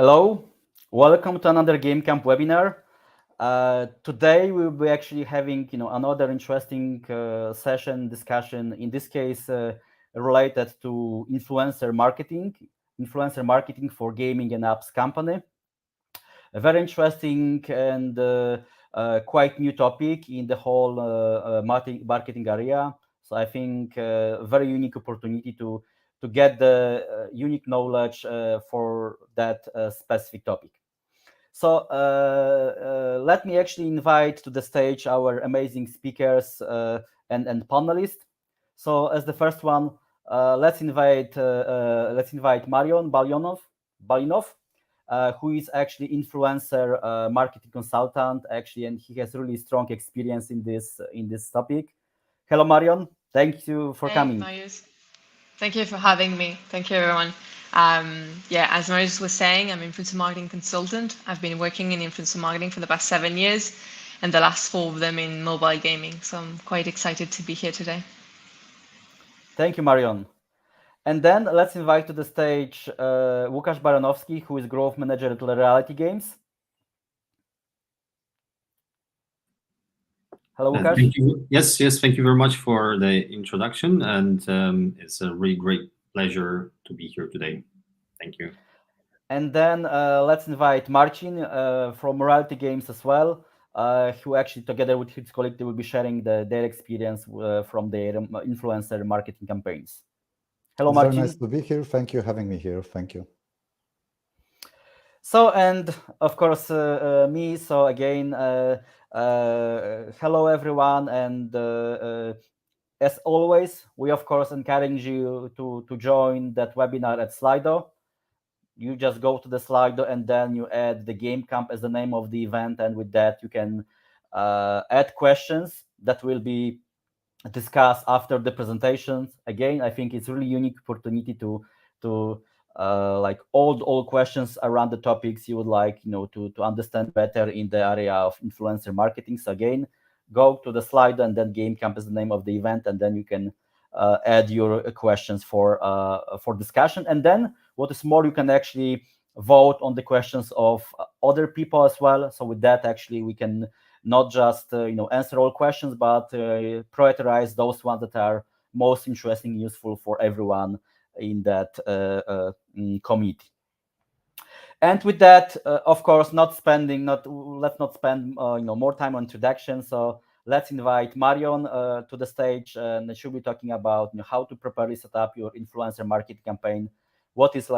Hello, welcome to another GameCamp webinar. Today we'll be actually having another interesting session discussion. In this case, related to influencer marketing for gaming and apps company. A very interesting and quite new topic in the whole marketing area. So I think a very unique opportunity to get the unique knowledge for that specific topic. So let me actually invite to the stage our amazing speakers and panelists. So as the first one, let's invite MARION BALINOFF, who is actually influencer marketing consultant actually, and he has really strong experience in this topic. Hello, MARION. Thank you for coming. Marius. Thank you for having me. Thank you, everyone. Yeah, as Marius was saying, I'm an influencer marketing consultant. I've been working in influencer marketing for the past 7 years, and the last 4 of them in mobile gaming. So I'm quite excited to be here today. Thank you, MARION. And then let's invite to the stage LUKAS BARANOWSKI, who is growth manager at Reality Games. Hello, LUKAS. Thank you. Yes, thank you very much for the introduction, and it's a really great pleasure to be here today. Thank you. And then let's invite MARCIN from Reality Games as well, who actually, together with his colleague, they will be sharing their experience from their influencer marketing campaigns. Hello, MARCIN. Very nice to be here. Thank you for having me here. Thank you. So, and of course, me. So again, hello everyone, and as always, we of course encourage you to join that webinar at Slido. You just go to the Slido and then you add the GameCamp as the name of the event, and with that you can add questions that will be discussed after the presentations. Again, I think it's really unique opportunity to like all questions around the topics you would like to understand better in the area of influencer marketing. So again, go to the Slido and then GameCamp is the name of the event, and then you can add your questions for discussion. And then what is more, you can actually vote on the questions of other people as well. So with that, actually, we can not just answer all questions, but prioritize those ones that are most interesting and useful for everyone in that committee. And with that, of course, let's not spend more time on introduction. So let's invite MARION to the stage, and she'll be talking about how to properly set up your influencer marketing campaign. What is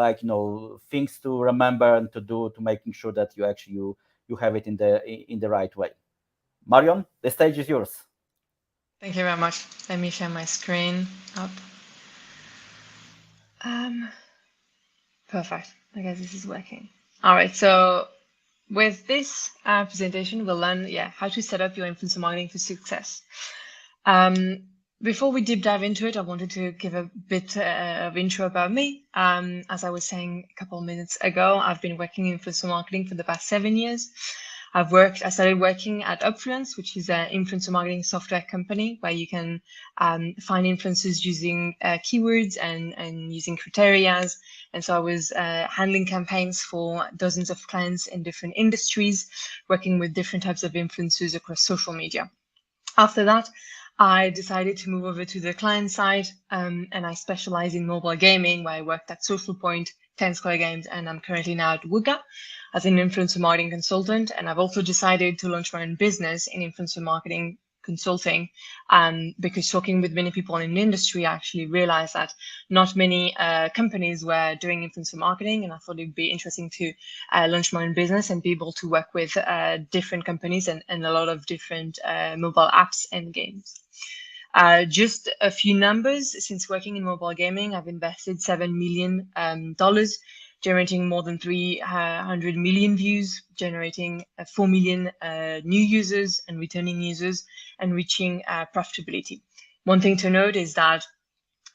things to remember and to do to making sure that you actually you have it in the right way. MARION, the stage is yours. Thank you very much. Let me share my screen up. Perfect. I guess this is working. All right. So with this presentation, we'll learn how to set up your influencer marketing for success. Before we deep dive into it, I wanted to give a bit of intro about me. As I was saying a couple of minutes ago, I've been working in influencer marketing for the past 7 years. I started working at Upfluence, which is an influencer marketing software company where you can find influencers using keywords and using criteria. And so I was handling campaigns for dozens of clients in different industries, working with different types of influencers across social media. After that, I decided to move over to the client side, and I specialize in mobile gaming, where I worked at Social Point, 10 Square Games, and I'm currently now at WUKA as an influencer marketing consultant. And I've also decided to launch my own business in influencer marketing consulting, because talking with many people in the industry, I actually realized that not many companies were doing influencer marketing, and I thought it'd be interesting to launch my own business and be able to work with different companies and a lot of different mobile apps and games. Just a few numbers. Since working in mobile gaming, I've invested $7 million, generating more than 300 million views, generating 4 million new users and returning users, and reaching profitability. One thing to note is that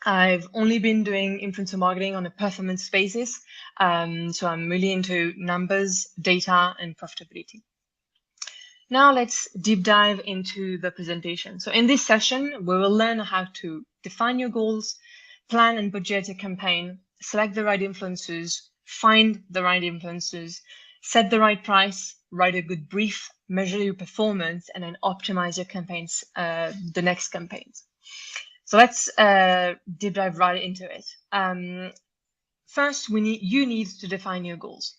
I've only been doing influencer marketing on a performance basis. So I'm really into numbers, data, and profitability. Now let's deep dive into the presentation. So in this session, we will learn how to define your goals, plan and budget a campaign, select the right influencers, find the right influencers, set the right price, write a good brief, measure your performance, and then optimize your campaigns, the next campaigns. So let's deep dive right into it. First, you need to define your goals.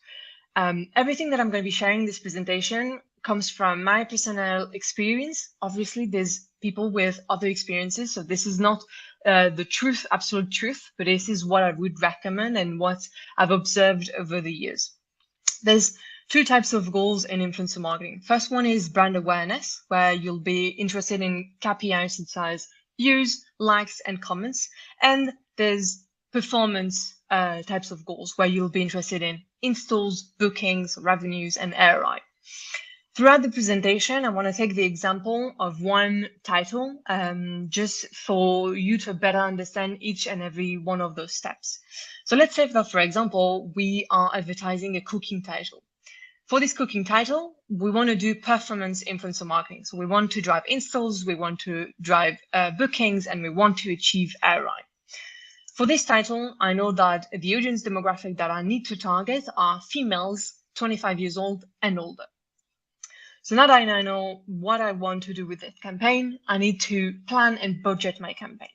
Everything that I'm going to be sharing in this presentation comes from my personal experience. Obviously, there's people with other experiences, so this is not the truth, absolute truth, but this is what I would recommend and what I've observed over the years. There's two types of goals in influencer marketing. First one is brand awareness, where you'll be interested in KPIs such as views, likes, and comments. And there's performance types of goals, where you'll be interested in installs, bookings, revenues, and ROI. Throughout the presentation, I want to take the example of one title just for you to better understand each and every one of those steps. So let's say that, for example, we are advertising a cooking title. For this cooking title, we want to do performance influencer marketing. So we want to drive installs, we want to drive bookings, and we want to achieve ROI. For this title, I know that the audience demographic that I need to target are females 25 years old and older. So now that I know what I want to do with that campaign, I need to plan and budget my campaign.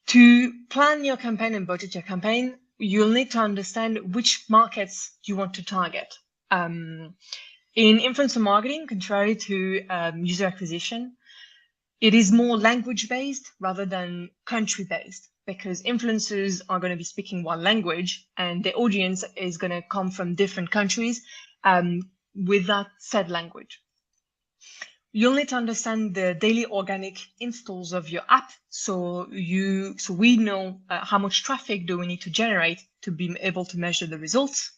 To plan your campaign and budget your campaign, you'll need to understand which markets you want to target. In influencer marketing, contrary to user acquisition, it is more language-based rather than country-based, because influencers are going to be speaking one language and the audience is going to come from different countries with that said language. You'll need to understand the daily organic installs of your app, so we know how much traffic do we need to generate to be able to measure the results.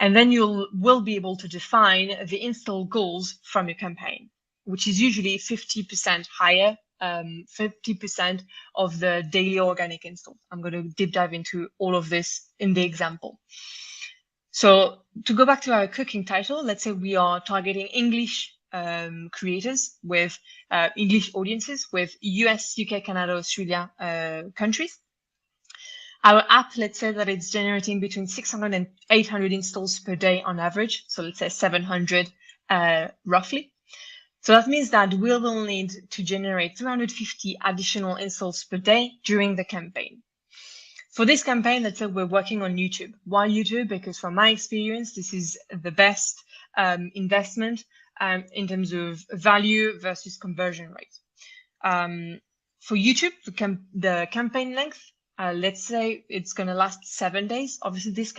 And then will be able to define the install goals from your campaign, which is usually 50% higher, 50% of the daily organic install. I'm going to deep dive into all of this in the example. So to go back to our cooking title, let's say we are targeting English creators with English audiences with US, UK, Canada, Australia countries. Our app, let's say that it's generating between 600 and 800 installs per day on average. So let's say 700 roughly. So that means that we will need to generate 350 additional installs per day during the campaign. For this campaign, let's say we're working on YouTube. Why YouTube? Because from my experience, this is the best investment in terms of value versus conversion rate. For YouTube, the campaign length, let's say it's going to last 7 days. Obviously, this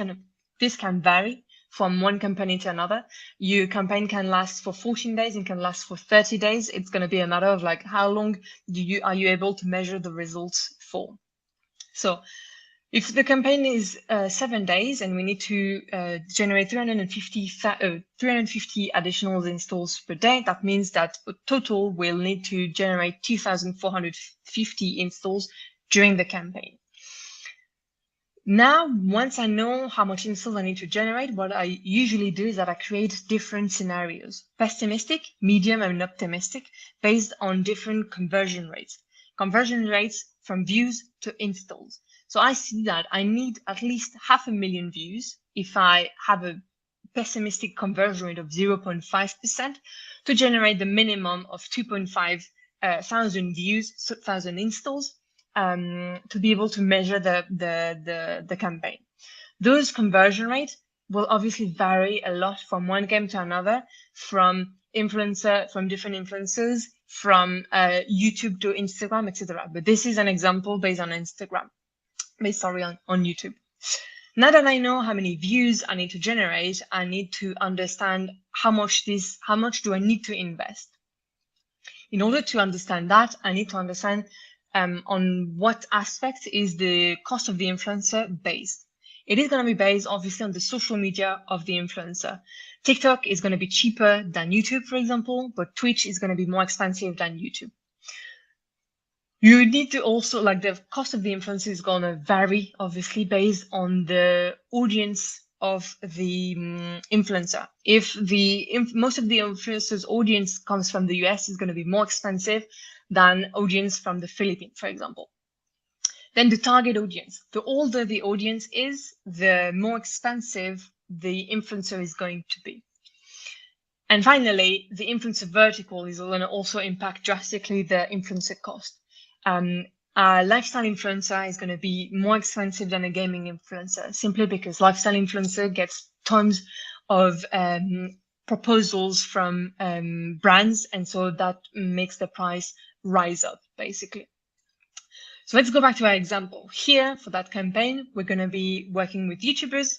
can vary from one campaign to another. Your campaign can last for 14 days and can last for 30 days. It's going to be a matter of like how long are you able to measure the results for. So if the campaign is 7 days and we need to generate 350 additional installs per day, that means that total we'll need to generate 2,450 installs during the campaign. Now, once I know how much installs I need to generate, what I usually do is that I create different scenarios, pessimistic, medium, and optimistic, based on different conversion rates. Conversion rates from views to installs. So I see that I need at least 500,000 views if I have a pessimistic conversion rate of 0.5% to generate the minimum of 2,500 views, 1,000 installs, to be able to measure the campaign. Those conversion rates will obviously vary a lot from one game to another, from different influencers, from YouTube to Instagram, etc. But this is an example based on Instagram. On YouTube. Now that I know how many views I need to generate, I need to understand how much do I need to invest. In order to understand that, I need to understand on what aspect is the cost of the influencer based. It is going to be based obviously on the social media of the influencer. TikTok is going to be cheaper than YouTube, for example, but Twitch is going to be more expensive than YouTube. You need to also, like, the cost of the influencer is going to vary, obviously, based on the audience of the influencer. If most of the influencer's audience comes from the US, it's going to be more expensive than audience from the Philippines, for example. Then the target audience. The older the audience is, the more expensive the influencer is going to be. And finally, the influencer vertical is going to also impact drastically the influencer cost. A lifestyle influencer is going to be more expensive than a gaming influencer, simply because lifestyle influencer gets tons of proposals from brands, and so that makes the price rise up, basically. So let's go back to our example. Here, for that campaign, we're going to be working with YouTubers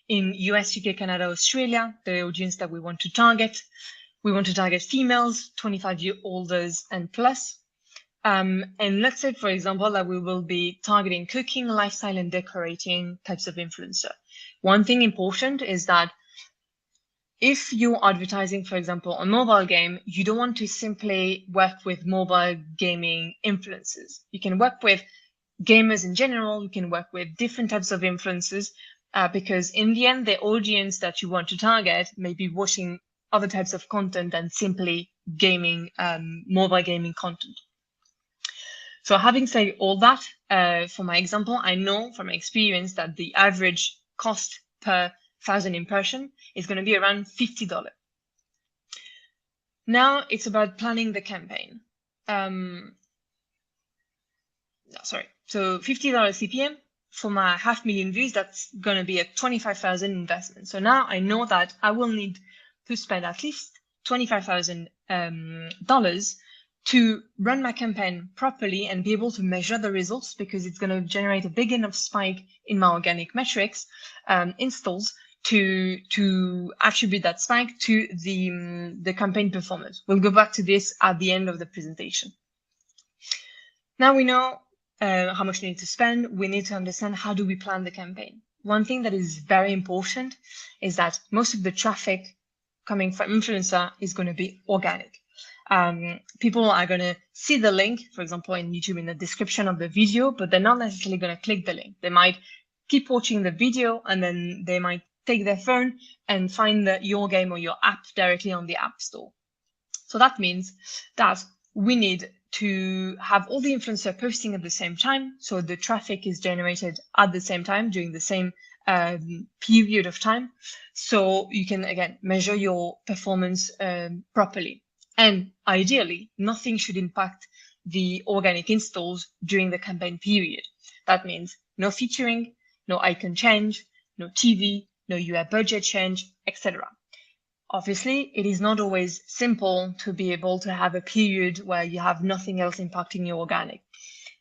in US, UK, Canada, Australia, the audience that we want to target. We want to target females, 25-year-olds and plus. And let's say, for example, that we will be targeting cooking, lifestyle, and decorating types of influencer. One thing important is that if you're advertising, for example, a mobile game, you don't want to simply work with mobile gaming influencers. You can work with gamers in general. You can work with different types of influencers because in the end, the audience that you want to target may be watching other types of content than simply gaming, mobile gaming content. So having said all that, for my example, I know from experience that the average cost per 1,000 impression is going to be around $50. Now it's about planning the campaign. So $50 CPM for my 500,000 views, that's going to be a 25,000 investment. So now I know that I will need to spend at least $25,000 to run my campaign properly and be able to measure the results, because it's going to generate a big enough spike in my organic metrics installs to attribute that spike to the campaign performance. We'll go back to this at the end of the presentation. Now we know how much we need to spend. We need to understand how do we plan the campaign. One thing that is very important is that most of the traffic coming from influencer is going to be organic. People are going to see the link, for example, in YouTube in the description of the video, but they're not necessarily going to click the link. They might keep watching the video and then they might take their phone and find your game or your app directly on the App Store. So that means that we need to have all the influencer posting at the same time, so the traffic is generated at the same time during the same period of time, so you can again measure your performance properly. And ideally, nothing should impact the organic installs during the campaign period. That means no featuring, no icon change, no TV, no UI budget change, etc. Obviously, it is not always simple to be able to have a period where you have nothing else impacting your organic.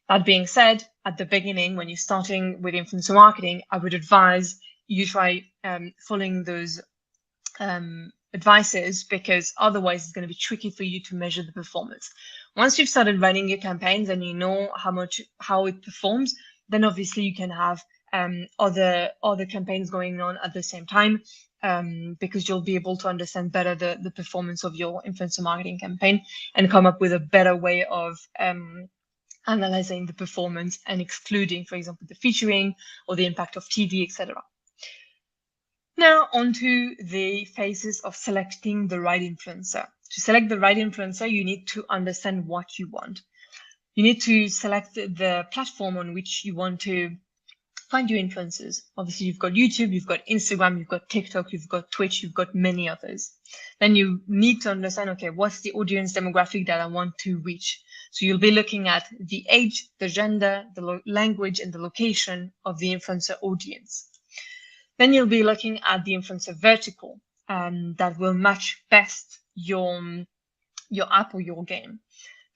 That being said, at the beginning, when you're starting with influencer marketing, I would advise you try following those advices, because otherwise it's going to be tricky for you to measure the performance. Once you've started running your campaigns and you know how it performs, then obviously you can have other campaigns going on at the same time, because you'll be able to understand better the performance of your influencer marketing campaign and come up with a better way of analyzing the performance and excluding, for example, the featuring or the impact of TV, etc. Now onto the phases of selecting the right influencer. To select the right influencer, you need to understand what you want. You need to select the platform on which you want to find your influencers. Obviously, you've got YouTube, you've got Instagram, you've got TikTok, you've got Twitch, you've got many others. Then you need to understand, okay, what's the audience demographic that I want to reach? So you'll be looking at the age, the gender, the language, and the location of the influencer audience. Then you'll be looking at the influencer vertical that will match best your app or your game.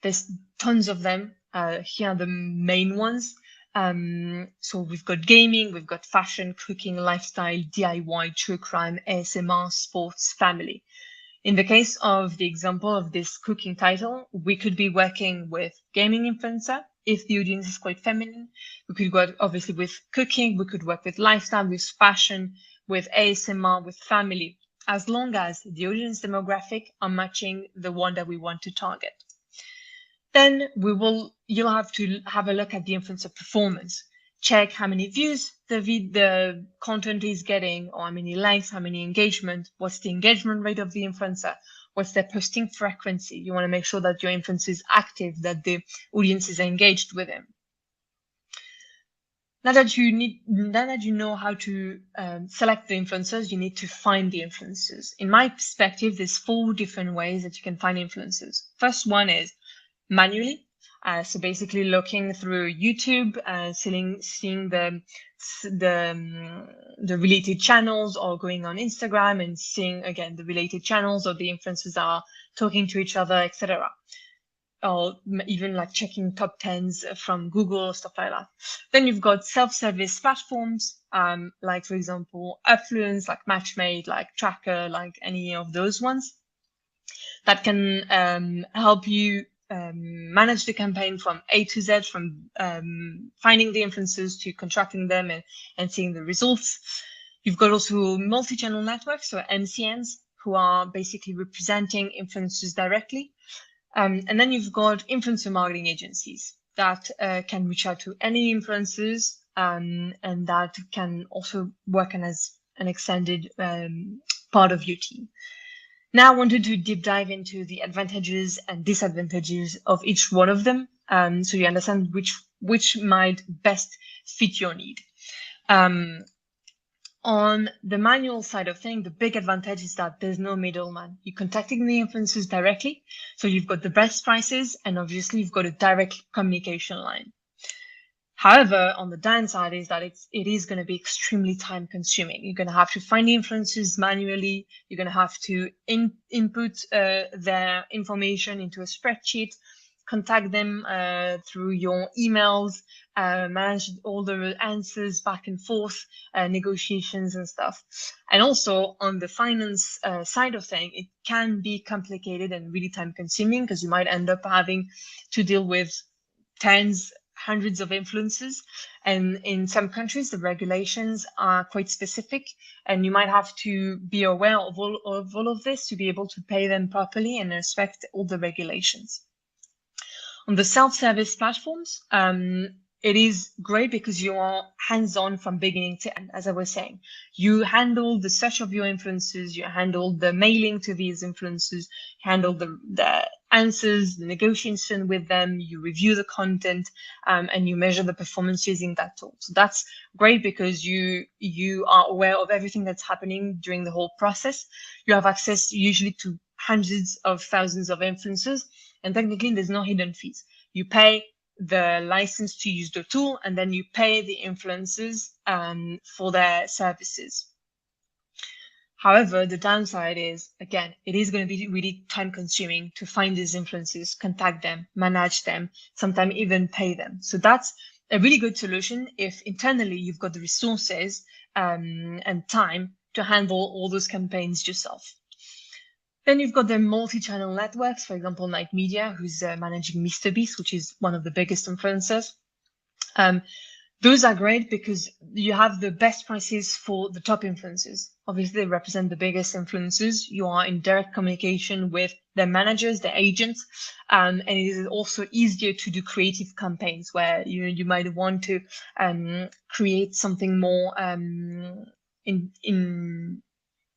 There's tons of them. Here are the main ones. So we've got gaming, we've got fashion, cooking, lifestyle, DIY, true crime, ASMR, sports, family. In the case of the example of this cooking title, we could be working with gaming influencer. If the audience is quite feminine, we could work obviously with cooking, we could work with lifestyle, with fashion, with ASMR, with family, as long as the audience demographic are matching the one that we want to target. Then you'll have to have a look at the influencer performance. Check how many views the content is getting, or how many likes, how many engagement, what's the engagement rate of the influencer, what's their posting frequency. You want to make sure that your influencer is active, that the audience is engaged with him. Now that you know how to select the influencers, you need to find the influencers. In my perspective, there's 4 different ways that you can find influencers. First one is manually. So basically looking through YouTube, seeing the related channels, or going on Instagram and seeing again the related channels or the influencers that are talking to each other, etc. Or even like checking top 10s from Google or stuff like that. Then you've got self-service platforms, like for example, Affluence, like Matchmade, like Tracker, like any of those ones that can help you manage the campaign from A to Z, from finding the influencers to contracting them and seeing the results. You've got also multi-channel networks, so MCNs, who are basically representing influencers directly. And then you've got influencer marketing agencies that can reach out to any influencers, and that can also work as an extended part of your team. Now I wanted to deep dive into the advantages and disadvantages of each one of them, so you understand which might best fit your need. On the manual side of things, the big advantage is that there's no middleman. You're contacting the influencers directly, so you've got the best prices, and obviously you've got a direct communication line. However, on the downside is that it is going to be extremely time consuming. You're going to have to find the influencers manually. You're going to have to input their information into a spreadsheet, contact them through your emails, manage all the answers back and forth, negotiations and stuff. And also on the finance side of things, it can be complicated and really time consuming, because you might end up having to deal with hundreds of influencers, and in some countries the regulations are quite specific, and you might have to be aware of all of this to be able to pay them properly and respect all the regulations. On the self-service platforms, it is great because you are hands-on from beginning to end. As I was saying, you handle the search of your influencers, you handle the mailing to these influencers, handle the answers, the negotiation with them, you review the content, and you measure the performance using that tool. So that's great because you are aware of everything that's happening during the whole process. You have access usually to hundreds of thousands of influencers, and technically there's no hidden fees. You pay the license to use the tool, and then you pay the influencers for their services. However, the downside is, again, it is going to be really time consuming to find these influencers, contact them, manage them, sometimes even pay them. So that's a really good solution if internally you've got the resources and time to handle all those campaigns yourself. Then you've got the multi-channel networks, for example, Night Media, who's managing MrBeast, which is one of the biggest influencers. Those are great because you have the best prices for the top influencers. Obviously, they represent the biggest influencers. You are in direct communication with their managers, their agents, and it is also easier to do creative campaigns where you might want to create something more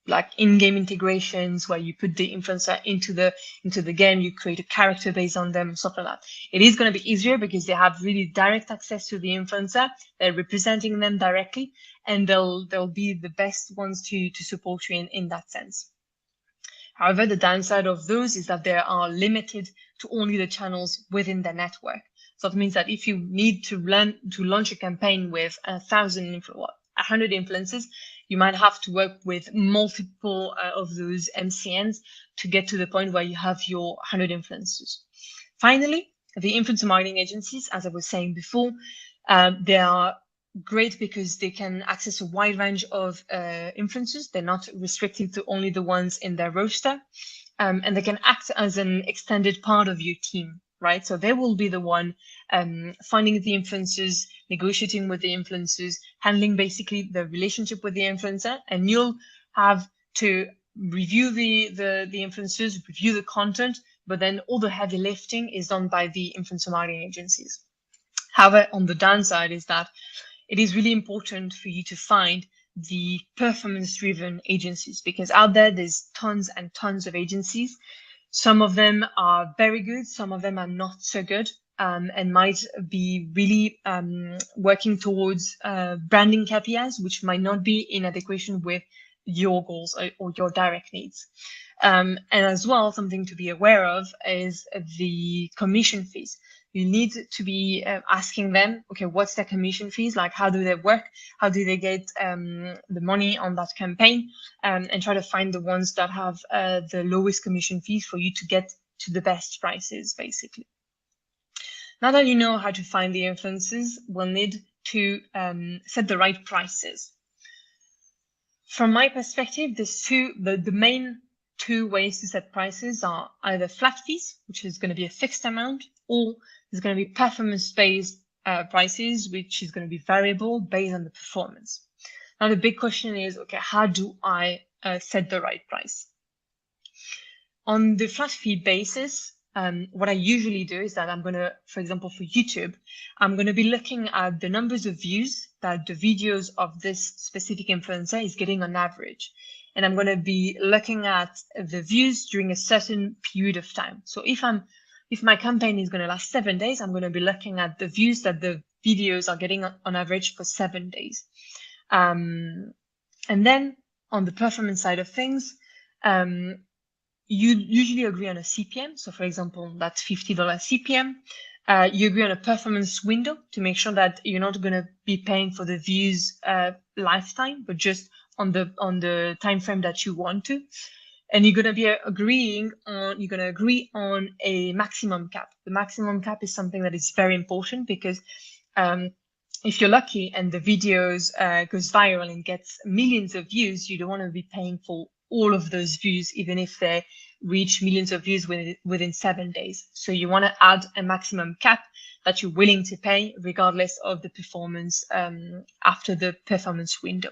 like in-game integrations where you put the influencer into the game, you create a character based on them, stuff like that. It is going to be easier because they have really direct access to the influencer. They're representing them directly, and they'll be the best ones to support you in that sense. However, the downside of those is that they are limited to only the channels within their network. So that means that if you need to launch a campaign with 100 influencers, you might have to work with multiple of those MCNs to get to the point where you have your 100 influencers. Finally, the influencer marketing agencies, as I was saying before, they are great because they can access a wide range of influencers. They're not restricted to only the ones in their roster, and they can act as an extended part of your team, right? So they will be the one finding the influencers, negotiating with the influencers, handling basically the relationship with the influencer, and you'll have to review the influencers, review the content, but then all the heavy lifting is done by the influencer marketing agencies. However, on the downside is that it is really important for you to find the performance-driven agencies, because out there's tons and tons of agencies. Some of them are very good, some of them are not so good. and might be really working towards branding KPIs, which might not be in adequation with your goals or your direct needs. And as well, something to be aware of is the commission fees. You need to be asking them, okay, what's their commission fees? Like, how do they work? How do they get the money on that campaign? And try to find the ones that have the lowest commission fees for you to get to the best prices, basically. Now that you know how to find the influencers, we'll need to set the right prices. From my perspective, the main two ways to set prices are either flat fees, which is going to be a fixed amount, or there's going to be performance-based prices, which is going to be variable based on the performance. Now, the big question is, okay, how do I set the right price? On the flat fee basis, what I usually do is that I'm going to, for example, for YouTube, I'm going to be looking at the numbers of views that the videos of this specific influencer is getting on average. And I'm going to be looking at the views during a certain period of time. So if my campaign is going to last 7 days, I'm going to be looking at the views that the videos are getting on average for 7 days. And then on the performance side of things, you usually agree on a CPM. So for example, that's $50 CPM. You agree on a performance window to make sure that you're not going to be paying for the views lifetime, but just on the time frame that you want to. And you're going to be agree on a maximum cap. The maximum cap is something that is very important because if you're lucky and the videos goes viral and gets millions of views, you don't want to be paying for all of those views, even if they reach millions of views within 7 days. So you want to add a maximum cap that you're willing to pay regardless of the performance after the performance window.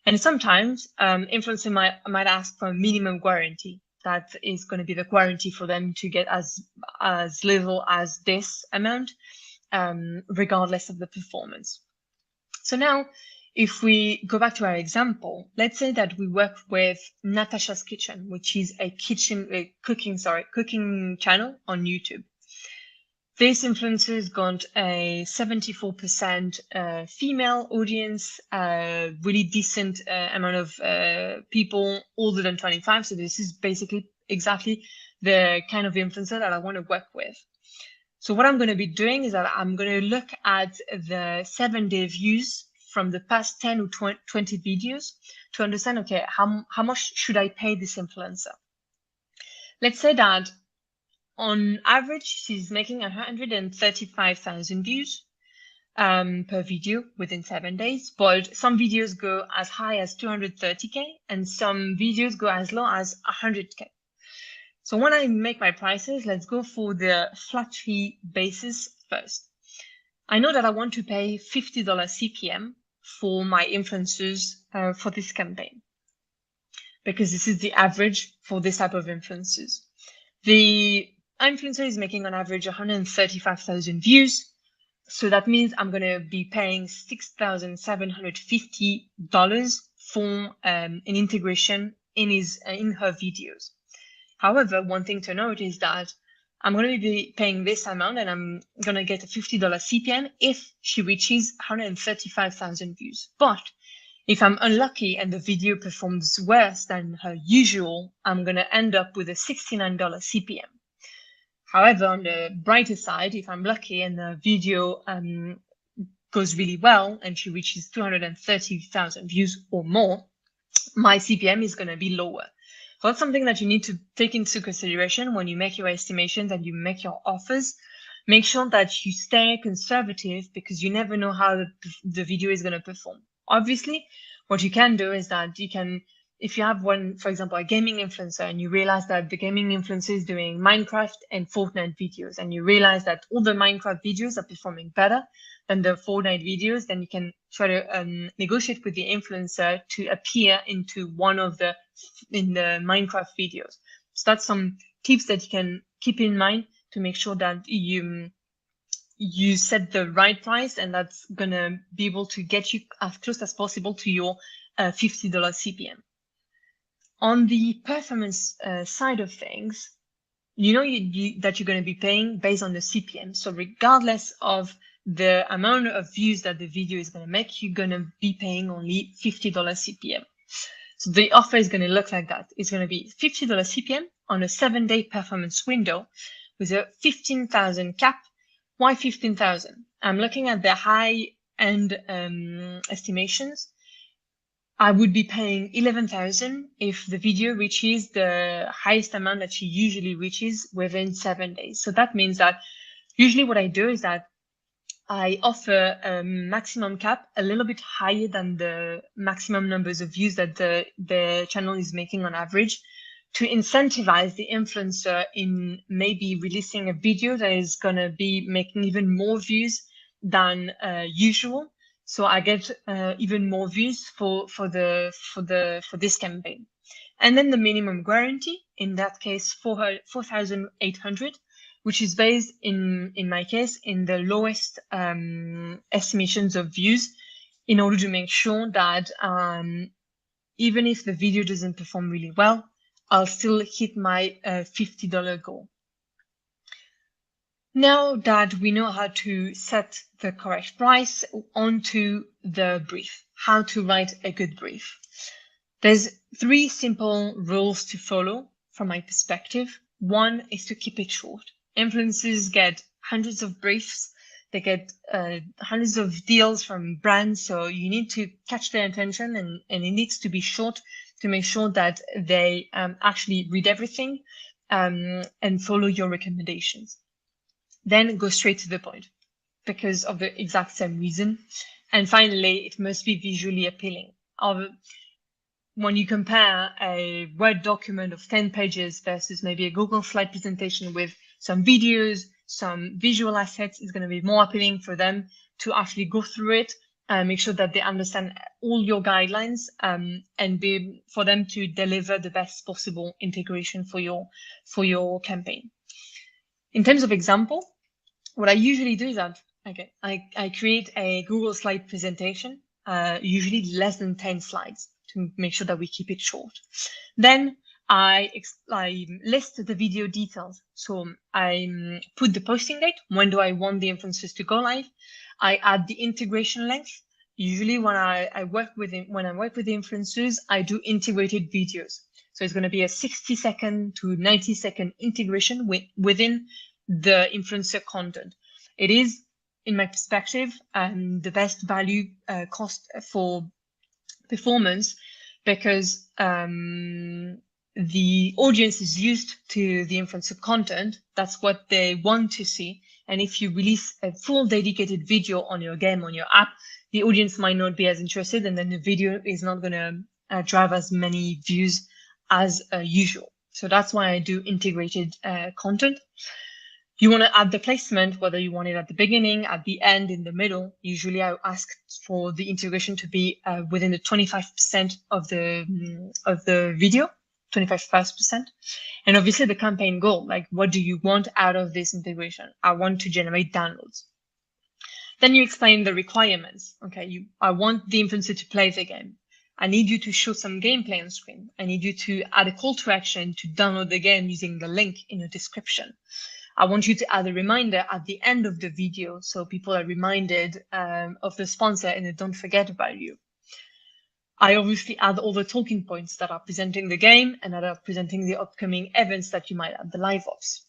And sometimes influencers might ask for a minimum guarantee. That is going to be the guarantee for them to get as little as this amount, regardless of the performance. So now, if we go back to our example, let's say that we work with Natasha's Kitchen, which is a cooking channel on YouTube. This influencer's got a 74% female audience, really decent amount of people older than 25. So this is basically exactly the kind of influencer that I want to work with. So what I'm going to be doing is that I'm going to look at the 7-day views from the past 10 or 20 videos to understand, okay, how much should I pay this influencer? Let's say that on average, she's making 135,000 views per video within 7 days, but some videos go as high as 230K and some videos go as low as 100K. So when I make my prices, let's go for the flat fee basis first. I know that I want to pay $50 CPM for my influencers for this campaign, because this is the average for this type of influencers. The influencer is making on average 135,000 views. So that means I'm going to be paying $6,750 for an integration in her videos. However, one thing to note is that I'm going to be paying this amount and I'm going to get a $50 CPM if she reaches 135,000 views. But if I'm unlucky and the video performs worse than her usual, I'm going to end up with a $69 CPM. However, on the brighter side, if I'm lucky and the video goes really well and she reaches 230,000 views or more, my CPM is going to be lower. So that's something that you need to take into consideration when you make your estimations and you make your offers. Make sure that you stay conservative because you never know how the video is going to perform. Obviously, what you can do is that you can, if you have one, for example, a gaming influencer, and you realize that the gaming influencer is doing Minecraft and Fortnite videos, and you realize that all the Minecraft videos are performing better than the Fortnite videos, then you can try to negotiate with the influencer to appear into one of the Minecraft videos. So that's some tips that you can keep in mind to make sure that you set the right price, and that's gonna be able to get you as close as possible to your $50 CPM. On the performance side of things, you know that you're going to be paying based on the CPM. So regardless of the amount of views that the video is going to make, you're going to be paying only $50 CPM. So the offer is going to look like that. It's going to be $50 CPM on a 7-day performance window with a 15,000 cap. Why 15,000? I'm looking at the high-end estimations. I would be paying 11,000 if the video reaches the highest amount that she usually reaches within 7 days. So that means that usually what I do is that I offer a maximum cap a little bit higher than the maximum numbers of views that the channel is making on average, to incentivize the influencer in maybe releasing a video that is going to be making even more views than usual. So I get even more views for this campaign. And then the minimum guarantee, in that case, 4,800, which is based in my case in the lowest estimations of views, in order to make sure that even if the video doesn't perform really well, I'll still hit my $50 goal. Now that we know how to set the correct price, onto the brief, how to write a good brief. There's 3 simple rules to follow from my perspective. One is to keep it short. Influencers get hundreds of briefs. They get hundreds of deals from brands. So you need to catch their attention, and it needs to be short to make sure that they actually read everything and follow your recommendations. Then go straight to the point because of the exact same reason. And finally, it must be visually appealing. When you compare a Word document of 10 pages versus maybe a Google slide presentation with some videos, some visual assets, it's going to be more appealing for them to actually go through it, make sure that they understand all your guidelines, and for them to deliver the best possible integration for your campaign. In terms of example, what I usually do is that I create a Google slide presentation, usually less than 10 slides, to make sure that we keep it short. Then I list the video details. So I put the posting date. When do I want the influencers to go live? I add the integration length. Usually when I work with the influencers, I do integrated videos. So it's going to be a 60-second to 90-second integration within the influencer content. It is, in my perspective, the best value cost for performance, because the audience is used to the influencer content. That's what they want to see. And if you release a full dedicated video on your game, on your app, the audience might not be as interested, and then the video is not going to drive as many views as usual. So that's why I do integrated content. You want to add the placement, whether you want it at the beginning, at the end, in the middle. Usually I ask for the integration to be within the 25% of the video, 25%. And obviously the campaign goal, like what do you want out of this integration? I want to generate downloads. Then you explain the requirements. Okay, I want the influencer to play the game. I need you to show some gameplay on screen. I need you to add a call to action to download the game using the link in your description. I want you to add a reminder at the end of the video so people are reminded of the sponsor and they don't forget about you. I obviously add all the talking points that are presenting the game and that are presenting the upcoming events that you might add the live ops.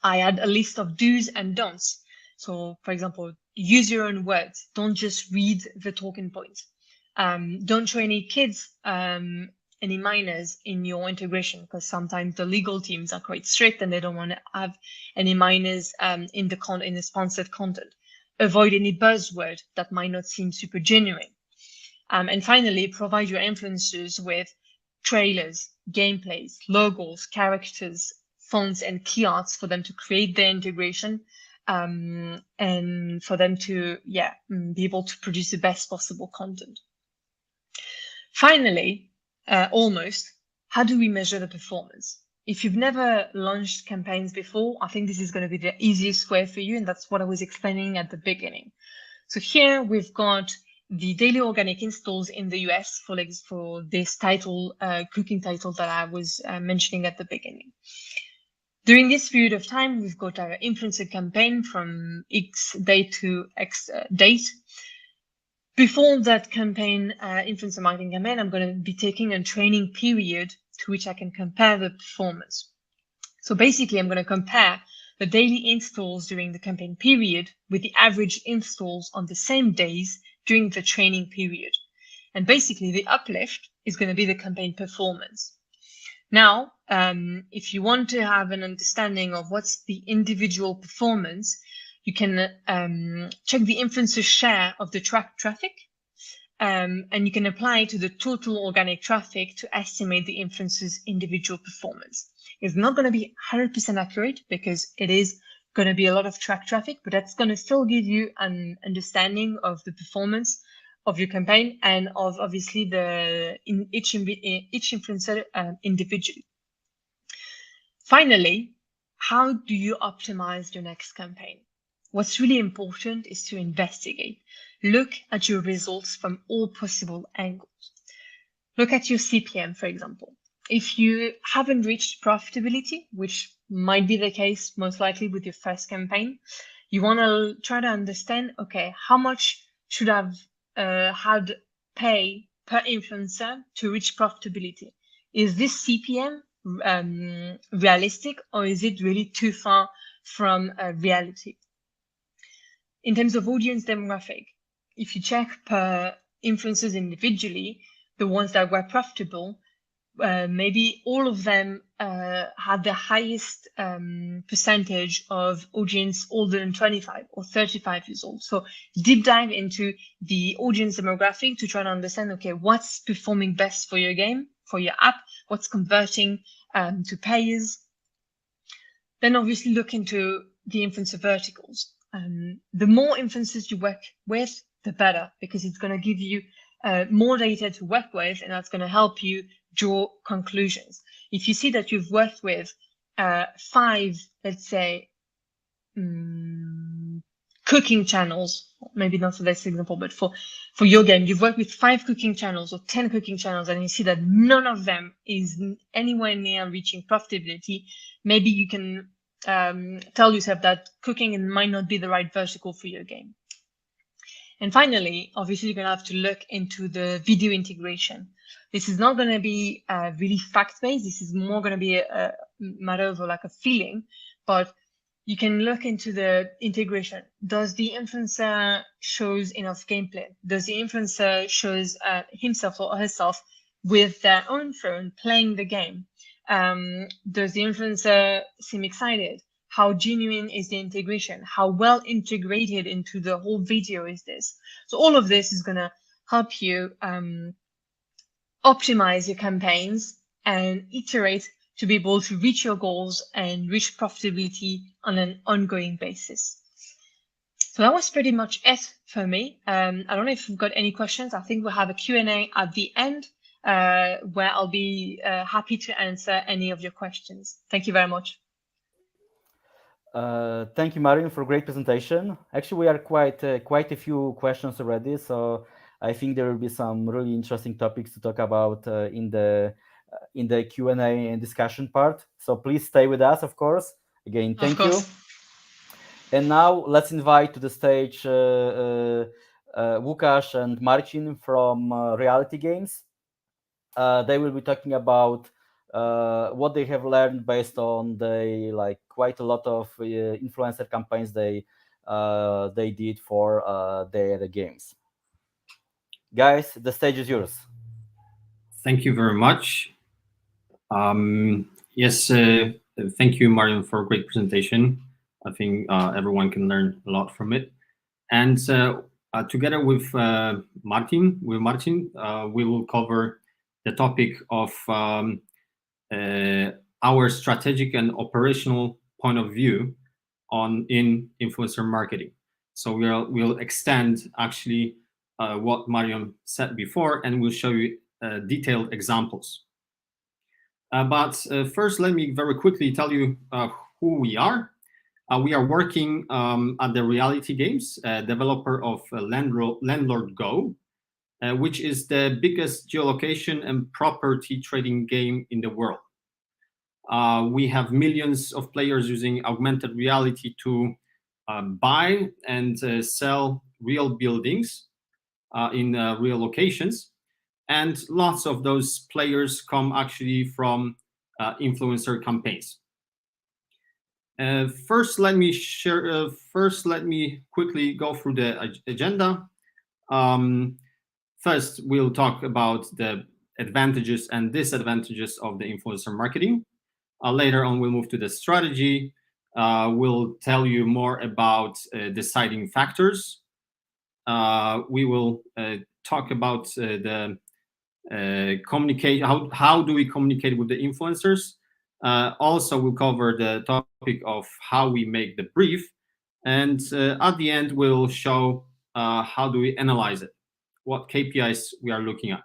I add a list of do's and don'ts. So, for example, use your own words. Don't just read the talking points. Don't show any kids, any minors in your integration, because sometimes the legal teams are quite strict and they don't want to have any minors in the sponsored content. Avoid any buzzword that might not seem super genuine. And finally, provide your influencers with trailers, gameplays, logos, characters, fonts, and key arts for them to create their integration, and for them to be able to produce the best possible content. Finally, how do we measure the performance? If you've never launched campaigns before, I think this is going to be the easiest way for you, and that's what I was explaining at the beginning. So here we've got the daily organic installs in the US for this title, cooking title that I was mentioning at the beginning. During this period of time, we've got our influencer campaign from X date to X date. Before that campaign, influencer marketing campaign, I'm going to be taking a training period to which I can compare the performance. So basically, I'm going to compare the daily installs during the campaign period with the average installs on the same days during the training period. And basically, the uplift is going to be the campaign performance. Now, if you want to have an understanding of what's the individual performance, you can check the influencer share of the tracked traffic, and you can apply it to the total organic traffic to estimate the influencer's individual performance. It's not going to be 100% accurate because it is going to be a lot of tracked traffic, but that's going to still give you an understanding of the performance of your campaign and of obviously each influencer individually. Finally, how do you optimize your next campaign? What's really important is to investigate. Look at your results from all possible angles. Look at your CPM, for example. If you haven't reached profitability, which might be the case most likely with your first campaign, you want to try to understand, okay, how much should I've had pay per influencer to reach profitability? Is this CPM realistic, or is it really too far from reality? In terms of audience demographic, if you check per influencers individually, the ones that were profitable, maybe all of them had the highest percentage of audience older than 25 or 35 years old. So deep dive into the audience demographic to try to understand, okay, what's performing best for your game, for your app, what's converting to payers. Then obviously look into the influencer verticals. The more influencers you work with, the better, because it's going to give you more data to work with, and that's going to help you draw conclusions. If you see that you've worked with 5, let's say, cooking channels, maybe not for this example, but for your game, you've worked with 5 cooking channels or 10 cooking channels, and you see that none of them is anywhere near reaching profitability, maybe you can tell yourself that cooking might not be the right vertical for your game. And finally, obviously, you're going to have to look into the video integration. This is not going to be really fact-based. This is more going to be a matter of like a feeling, but you can look into the integration. Does the influencer shows enough gameplay? Does the influencer shows himself or herself with their own phone playing the game? Does the influencer seem excited? How genuine is the integration? How well integrated into the whole video is this? So all of this is going to help you optimize your campaigns and iterate to be able to reach your goals and reach profitability on an ongoing basis. So that was pretty much it for me. I don't know if you've got any questions. I think we'll have a Q&A at the end where I'll be happy to answer any of your questions. Thank you very much. Thank you, Marion, for a great presentation. Actually, we are quite a few questions already, so I think there will be some really interesting topics to talk about in the Q&A and discussion part. So please stay with us, of course. Again, thank you. And now let's invite to the stage LUKAS and MARCIN from Reality Games. They will be talking about what they have learned based on quite a lot of influencer campaigns they did for their games. Guys, the stage is yours. Thank you very much. Yes, thank you, Marion, for a great presentation. I think everyone can learn a lot from it. And together with Marcin, we will cover the topic of our strategic and operational point of view in influencer marketing. So we'll extend actually what Marion said before, and we'll show you detailed examples. But first, let me very quickly tell you who we are. We are working at the Reality Games, developer of Landlord Go, which is the biggest geolocation and property trading game in the world. We have millions of players using augmented reality to buy and sell real buildings in real locations. And lots of those players come actually from influencer campaigns. First, let me quickly go through the agenda. First, we'll talk about the advantages and disadvantages of the influencer marketing. Later on, we'll move to the strategy. We'll tell you more about deciding factors. We will talk about the communicate. How do we communicate with the influencers? Also, we'll cover the topic of how we make the brief, and at the end, we'll show how do we analyze it, what KPIs we are looking at,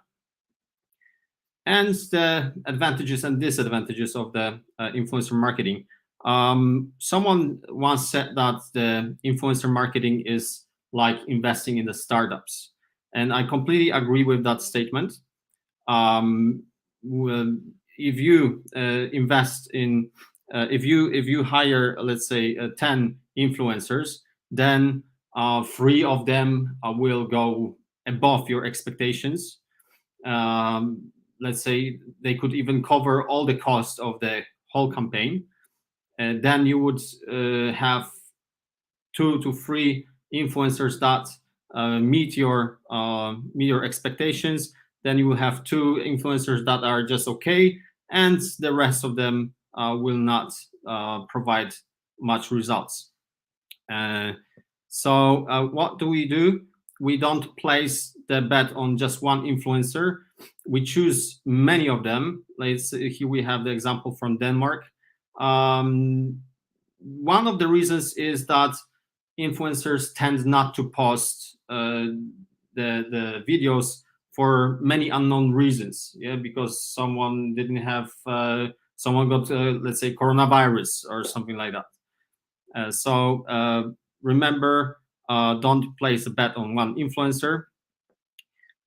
and the advantages and disadvantages of the influencer marketing. Someone once said that the influencer marketing is like investing in the startups, and I completely agree with that statement. If you invest in, if you hire, let's say, 10 influencers, then 3 of them will go above your expectations. Let's say they could even cover all the costs of the whole campaign. Then you would have 2 to 3 influencers that meet your expectations. Then you will have 2 influencers that are just okay, and the rest of them will not provide much results. So what do? We don't place the bet on just one influencer. We choose many of them. Here we have the example from Denmark. One of the reasons is that influencers tend not to post the videos for many unknown reasons. Yeah, because someone didn't have, someone got, let's say, coronavirus or something like that. So remember, don't place a bet on one influencer.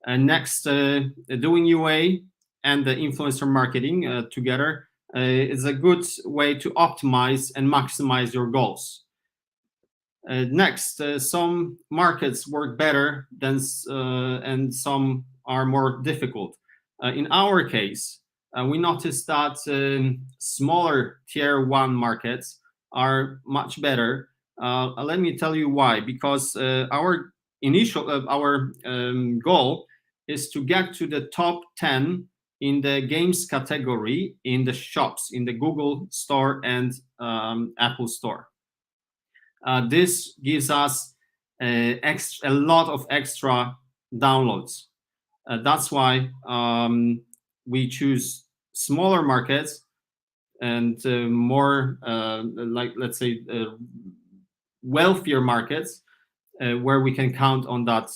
And next, doing UA and the influencer marketing together is a good way to optimize and maximize your goals. Next, some markets work better than and some are more difficult. In our case, we noticed that smaller tier 1 markets are much better. Let me tell you why. Because our initial goal is to get to the top 10 in the games category in the shops, in the Google Store and Apple Store. This gives us a lot of extra downloads. That's why we choose smaller markets and more, like, let's say, wealthier markets where we can count on that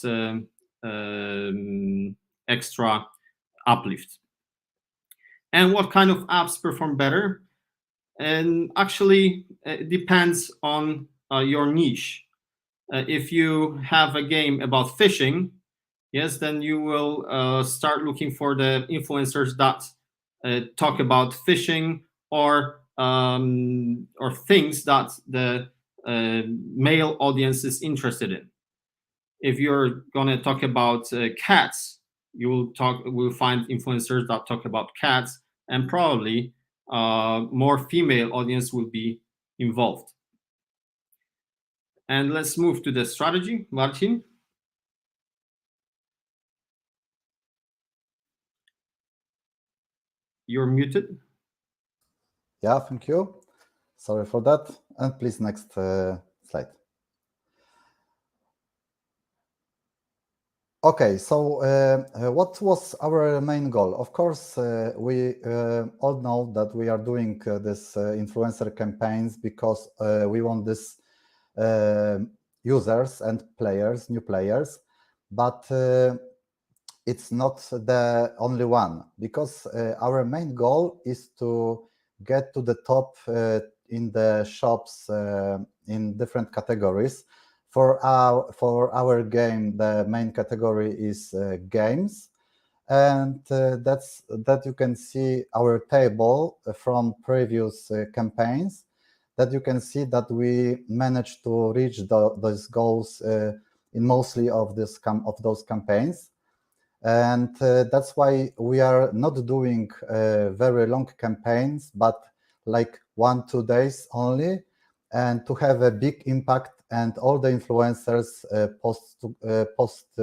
extra uplift. And what kind of apps perform better? And actually, it depends on your niche. If you have a game about fishing, yes, then you will start looking for the influencers that talk about fishing or things that the male audience is interested in. If you're gonna talk about cats, you will find influencers that talk about cats, and probably more female audience will be involved. And let's move to the strategy. Marcin? You're muted. Yeah, thank you. Sorry for that. And please, next slide. Okay, so what was our main goal? Of course, we all know that we are doing this influencer campaigns because we want this users and players, new players, but it's not the only one, because our main goal is to get to the top in the shops in different categories. For our game, the main category is games, and that you can see our table from previous campaigns, that you can see that we managed to reach those goals in mostly of those campaigns. And that's why we are not doing very long campaigns, but like 1-2 days only, and to have a big impact, and all the influencers post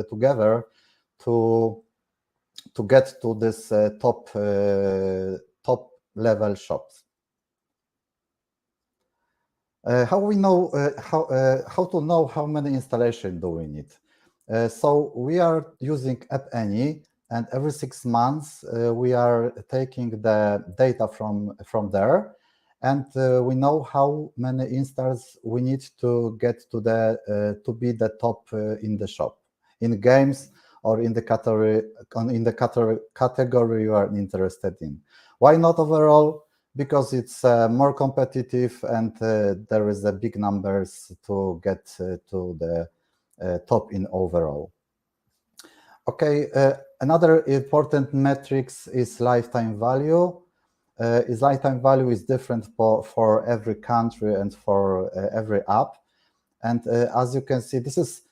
together to get to this top level shops. How we know how to know how many installations do we need? So we are using App Any, and every 6 months we are taking the data from there, and we know how many installs we need to get to to be the top in the shop, in games, or in the category you are interested in. Why not overall? Because it's more competitive, and there is a big numbers to get to the top in overall. Okay, another important metrics is lifetime value. Lifetime value is different for every country and for every app. And as you can see, this is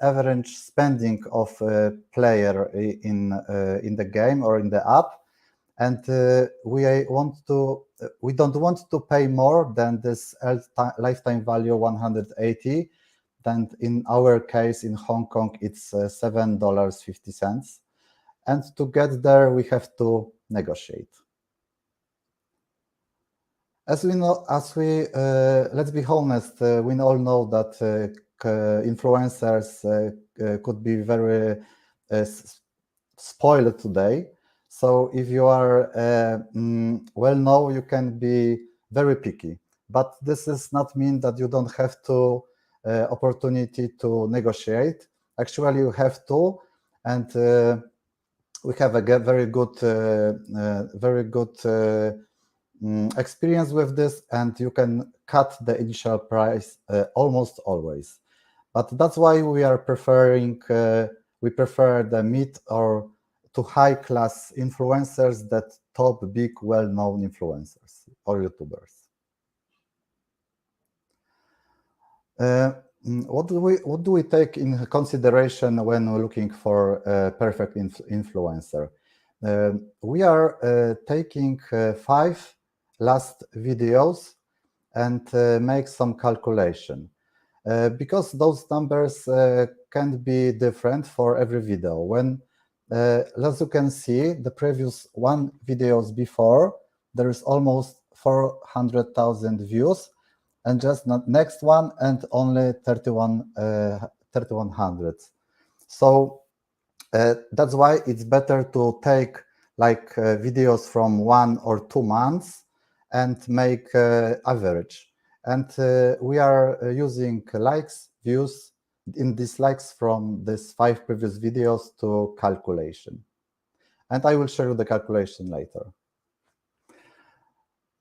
average spending of a player in the game or in the app. And we don't want to pay more than this lifetime value 180. And in our case, in Hong Kong, it's $7.50. And to get there, we have to negotiate. As we know, let's be honest, we all know that influencers could be very spoiled today. So if you are well-known, you can be very picky. But this does not mean that you don't have to opportunity to negotiate. Actually, you have to, and we have a very good experience with this, and you can cut the initial price almost always. But that's why we are preferring we prefer the mid or to high-class influencers, that top big well-known influencers or YouTubers. What do we take in consideration when we're looking for a perfect influencer? We are taking 5 last videos and make some calculation, because those numbers can be different for every video. When as you can see, the previous 1 videos before, there is almost 400,000 views, and just not next one and only 3,100. So that's why it's better to take like videos from 1 or 2 months and make average. And we are using likes, views, in dislikes from these 5 previous videos to calculation. And I will show you the calculation later.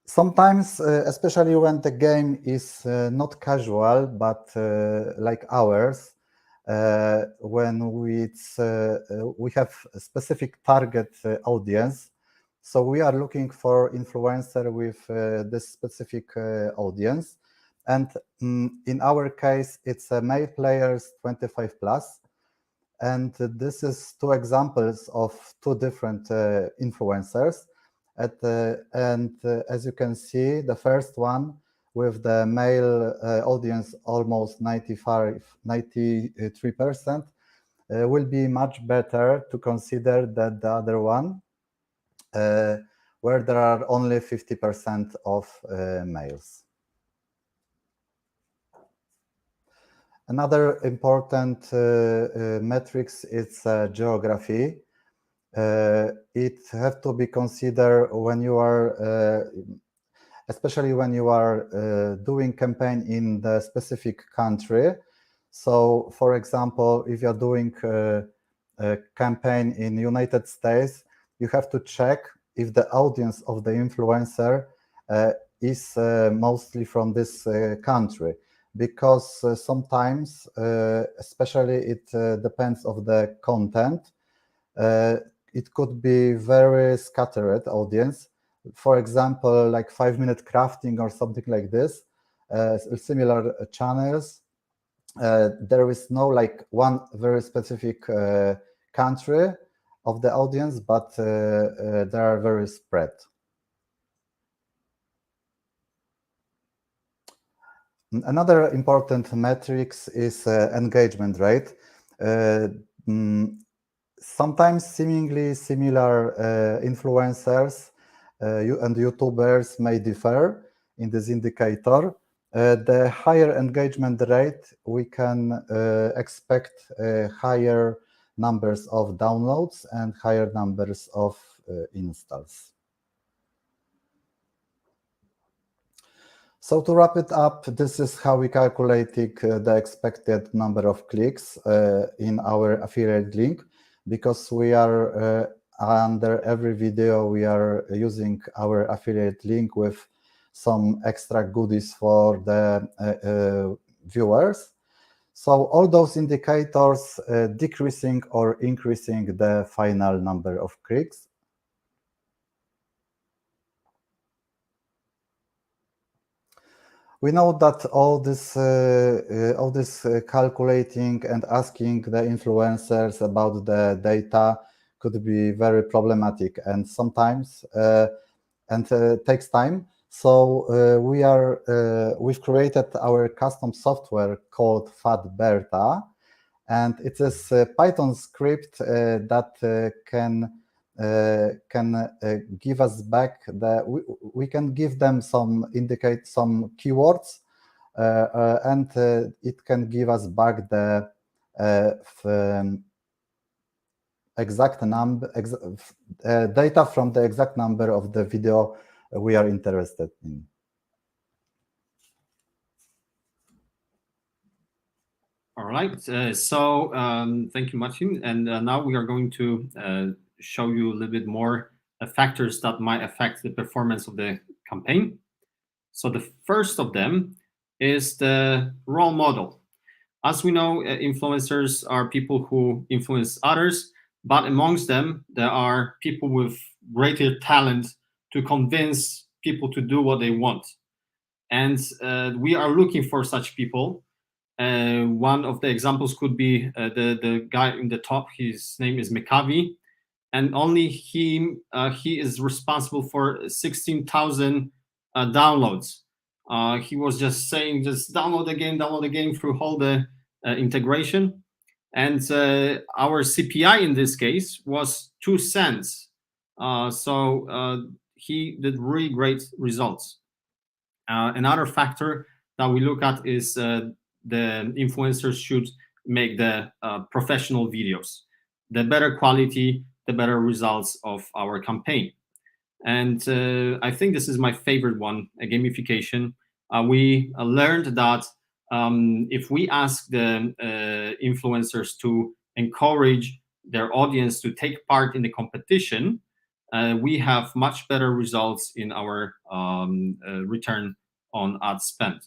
Sometimes, especially when the game is not casual, but like ours, when we have a specific target audience, so we are looking for influencer with this specific audience. And in our case, it's male players 25 plus. And this is 2 examples of 2 different influencers. And as you can see, the first one with the male audience almost 93% will be much better to consider than the other one, where there are only 50% of males. Another important metrics is geography. It has to be considered when you are, especially when you are doing campaign in the specific country. So, for example, if you're doing a campaign in United States, you have to check if the audience of the influencer is mostly from this country. Because sometimes, especially it depends on the content, it could be very scattered audience. For example, like 5-minute crafting or something like this, similar channels. There is no like one very specific country of the audience, but they are very spread. Another important metrics is engagement rate. Sometimes seemingly similar influencers and YouTubers may differ in this indicator. The higher engagement rate, we can expect higher numbers of downloads and higher numbers of installs. So to wrap it up, this is how we calculated the expected number of clicks in our affiliate link, because we are under every video, we are using our affiliate link with some extra goodies for the viewers. So all those indicators decreasing or increasing the final number of clicks. We know that all this calculating and asking the influencers about the data could be very problematic and sometimes takes time. So we've created our custom software called FatBerta, and it is a Python script that can give us back we can give them indicate some keywords and it can give us back the exact number data from the exact number of the video we are interested in. All right, so thank you, Marcin. And now we are going to show you a little bit more factors that might affect the performance of the campaign. So the first of them is the role model. As we know, influencers are people who influence others, but amongst them, there are people with greater talent to convince people to do what they want. And we are looking for such people. One of the examples could be the guy in the top. His name is Mekavi, and only he is responsible for 16,000 downloads. He was just saying, just download the game through all the integration. And our CPI in this case was 2 cents. So he did really great results. Another factor that we look at is the influencers should make the professional videos. The better quality, the better results of our campaign. And I think this is my favorite one, gamification. We learned that if we ask the influencers to encourage their audience to take part in the competition, we have much better results in our return on ad spend.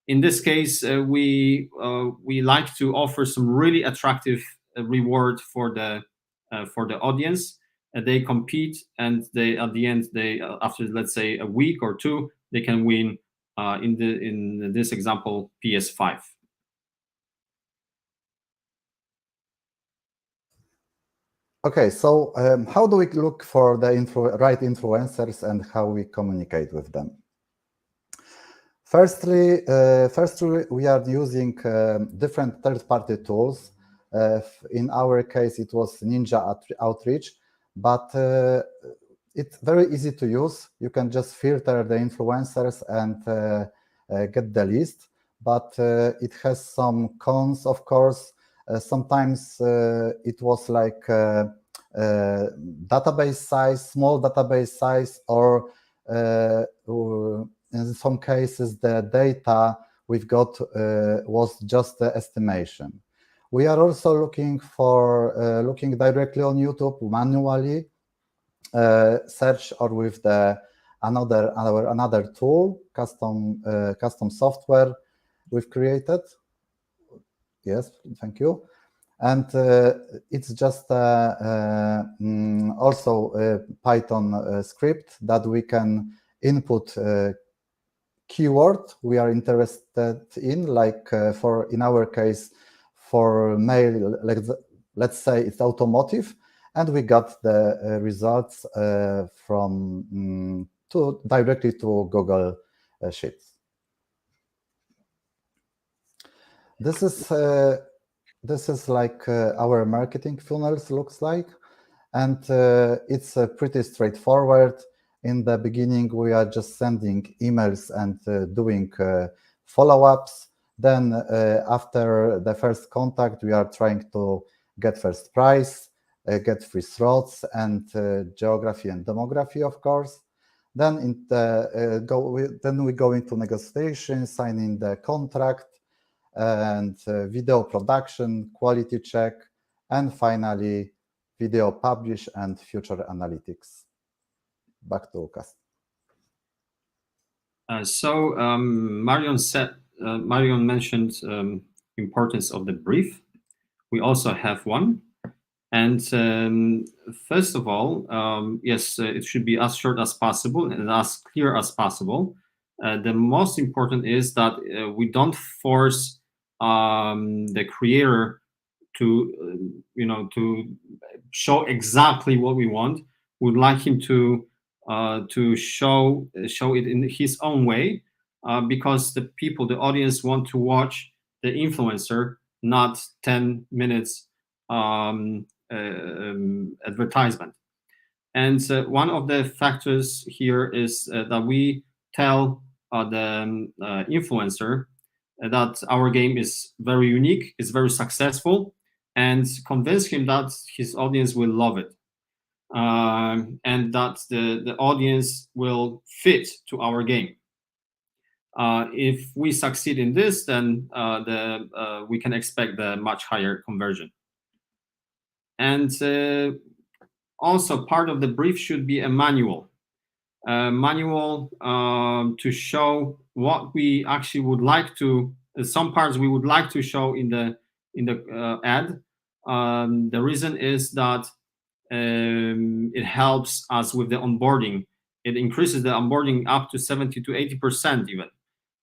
In this case, we like to offer some really attractive reward for the audience. They compete, and they at the end, they after let's say a week or two, they can win in this example PS5. Okay, so how do we look for the right influencers and how we communicate with them? Firstly, we are using different third-party tools. In our case, it was Ninja Outreach, but it's very easy to use. You can just filter the influencers and get the list, but it has some cons, of course. Sometimes it was like database size, small database size, or in some cases the data we've got was just the estimation. We are also looking for looking directly on YouTube manually, search or with the another tool, custom software we've created. Yes, thank you. And it's just also a Python script that we can input keyword we are interested in, like in our case, for mail, let's say it's automotive, and we got the results from directly to Google Sheets. This is like our marketing funnels looks like, and it's pretty straightforward. In the beginning, we are just sending emails and doing follow-ups. Then after the first contact, we are trying to get first price, get free slots, and geography and demography, of course. Then we go into negotiation, signing the contract, and video production, quality check, and finally video publish and future analytics. Back to Lukas. Marion mentioned importance of the brief. We also have one. And first of all, yes, it should be as short as possible and as clear as possible. The most important is that we don't force the creator to, to show exactly what we want. We'd like him to show it in his own way, because the audience want to watch the influencer, not 10 minutes advertisement. And one of the factors here is that we tell the influencer that our game is very unique, is very successful, and convince him that his audience will love it, and that the audience will fit to our game. If we succeed in this, then we can expect a much higher conversion. And also part of the brief should be a manual. To show what we actually would like to, some parts we would like to show in the ad. The reason is that it helps us with the onboarding. It increases the onboarding up to 70 to 80% even.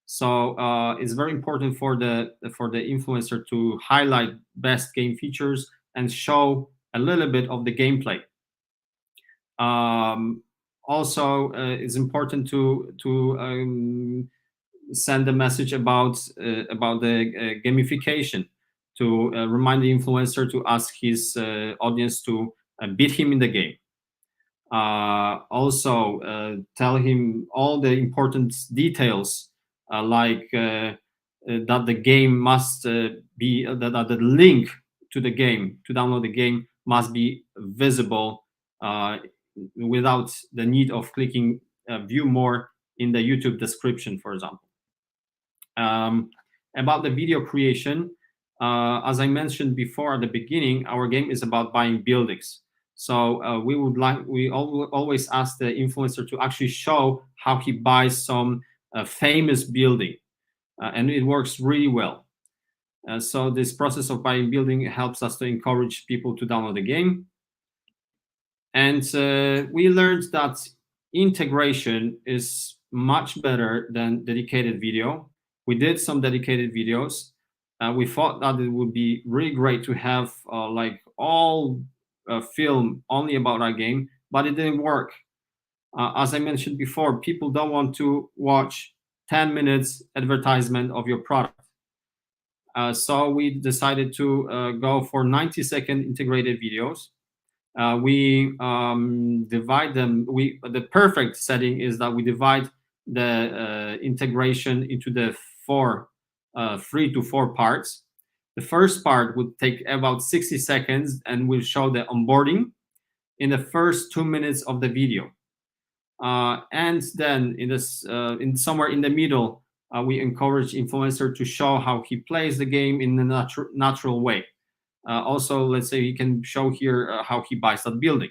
So it's very important for the influencer to highlight best game features and show a little bit of the gameplay. Also, it's important to send a message about the gamification, to remind the influencer to ask his audience to beat him in the game. Also, tell him all the important details, like that the game must be that the link to the game, to download the game, must be visible without the need of clicking view more in the YouTube description, for example. About the video creation, as I mentioned before at the beginning, our game is about buying buildings. So we always ask the influencer to actually show how he buys some famous building, and it works really well. So this process of buying building helps us to encourage people to download the game. And we learned that integration is much better than dedicated video. We did some dedicated videos. We thought that it would be really great to have like all film only about our game, but it didn't work. As I mentioned before, people don't want to watch 10 minutes advertisement of your product. So we decided to go for 90-second integrated videos. We divide them. The perfect setting is that we divide the integration into the 3 to 4 parts. The first part would take about 60 seconds and will show the onboarding in the first 2 minutes of the video. And then in somewhere in the middle, we encourage influencer to show how he plays the game in a natural way. Also, let's say he can show here how he buys that building.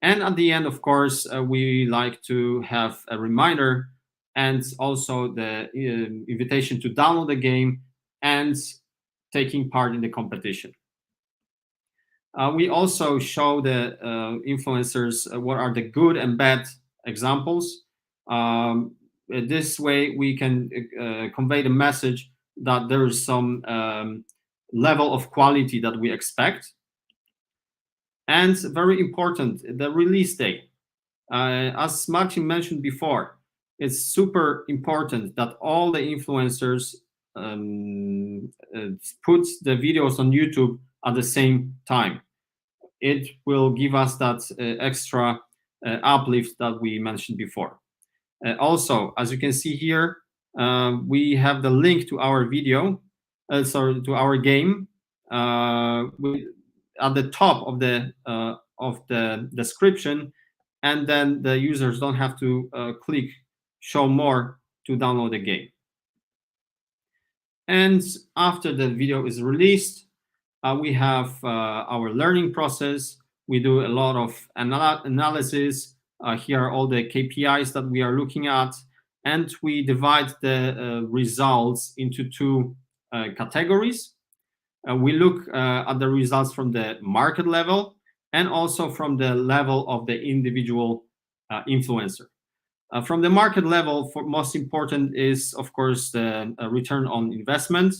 And at the end, of course, we like to have a reminder and also the invitation to download the game and taking part in the competition. We also show the influencers what are the good and bad examples. This way we can convey the message that there is some level of quality that we expect. And very important, the release date. As Marcin mentioned before, it's super important that all the influencers put the videos on YouTube at the same time. It will give us that extra uplift that we mentioned before. Also, as you can see here, we have the link to our video, to our game. At the top of the description, and then the users don't have to click show more to download the game. And after the video is released, we have our learning process. We do a lot of analysis. Here are all the KPIs that we are looking at, and we divide the results into two categories. We look at the results from the market level and also from the level of the individual influencer. From the market level, most important is, of course, the return on investment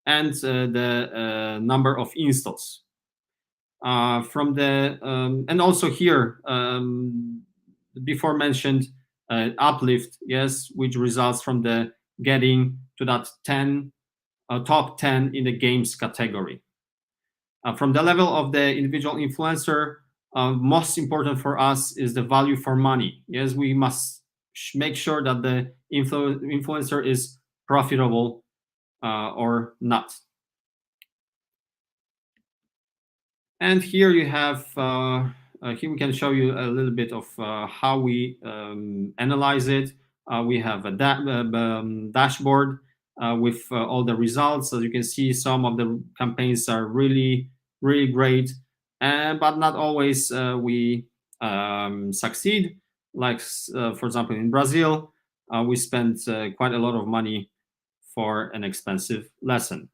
and the number of installs. And also here, before mentioned uplift, yes, which results from the getting to that top 10 in the games category. From the level of the individual influencer, most important for us is the value for money. Yes, we must make sure that the influencer is profitable or not. And here you have, here we can show you a little bit of how we analyze it. We have a dashboard with all the results. As you can see, some of the campaigns are really, really great, but not always we succeed. Like, for example, in Brazil, we spent quite a lot of money for an expensive lesson.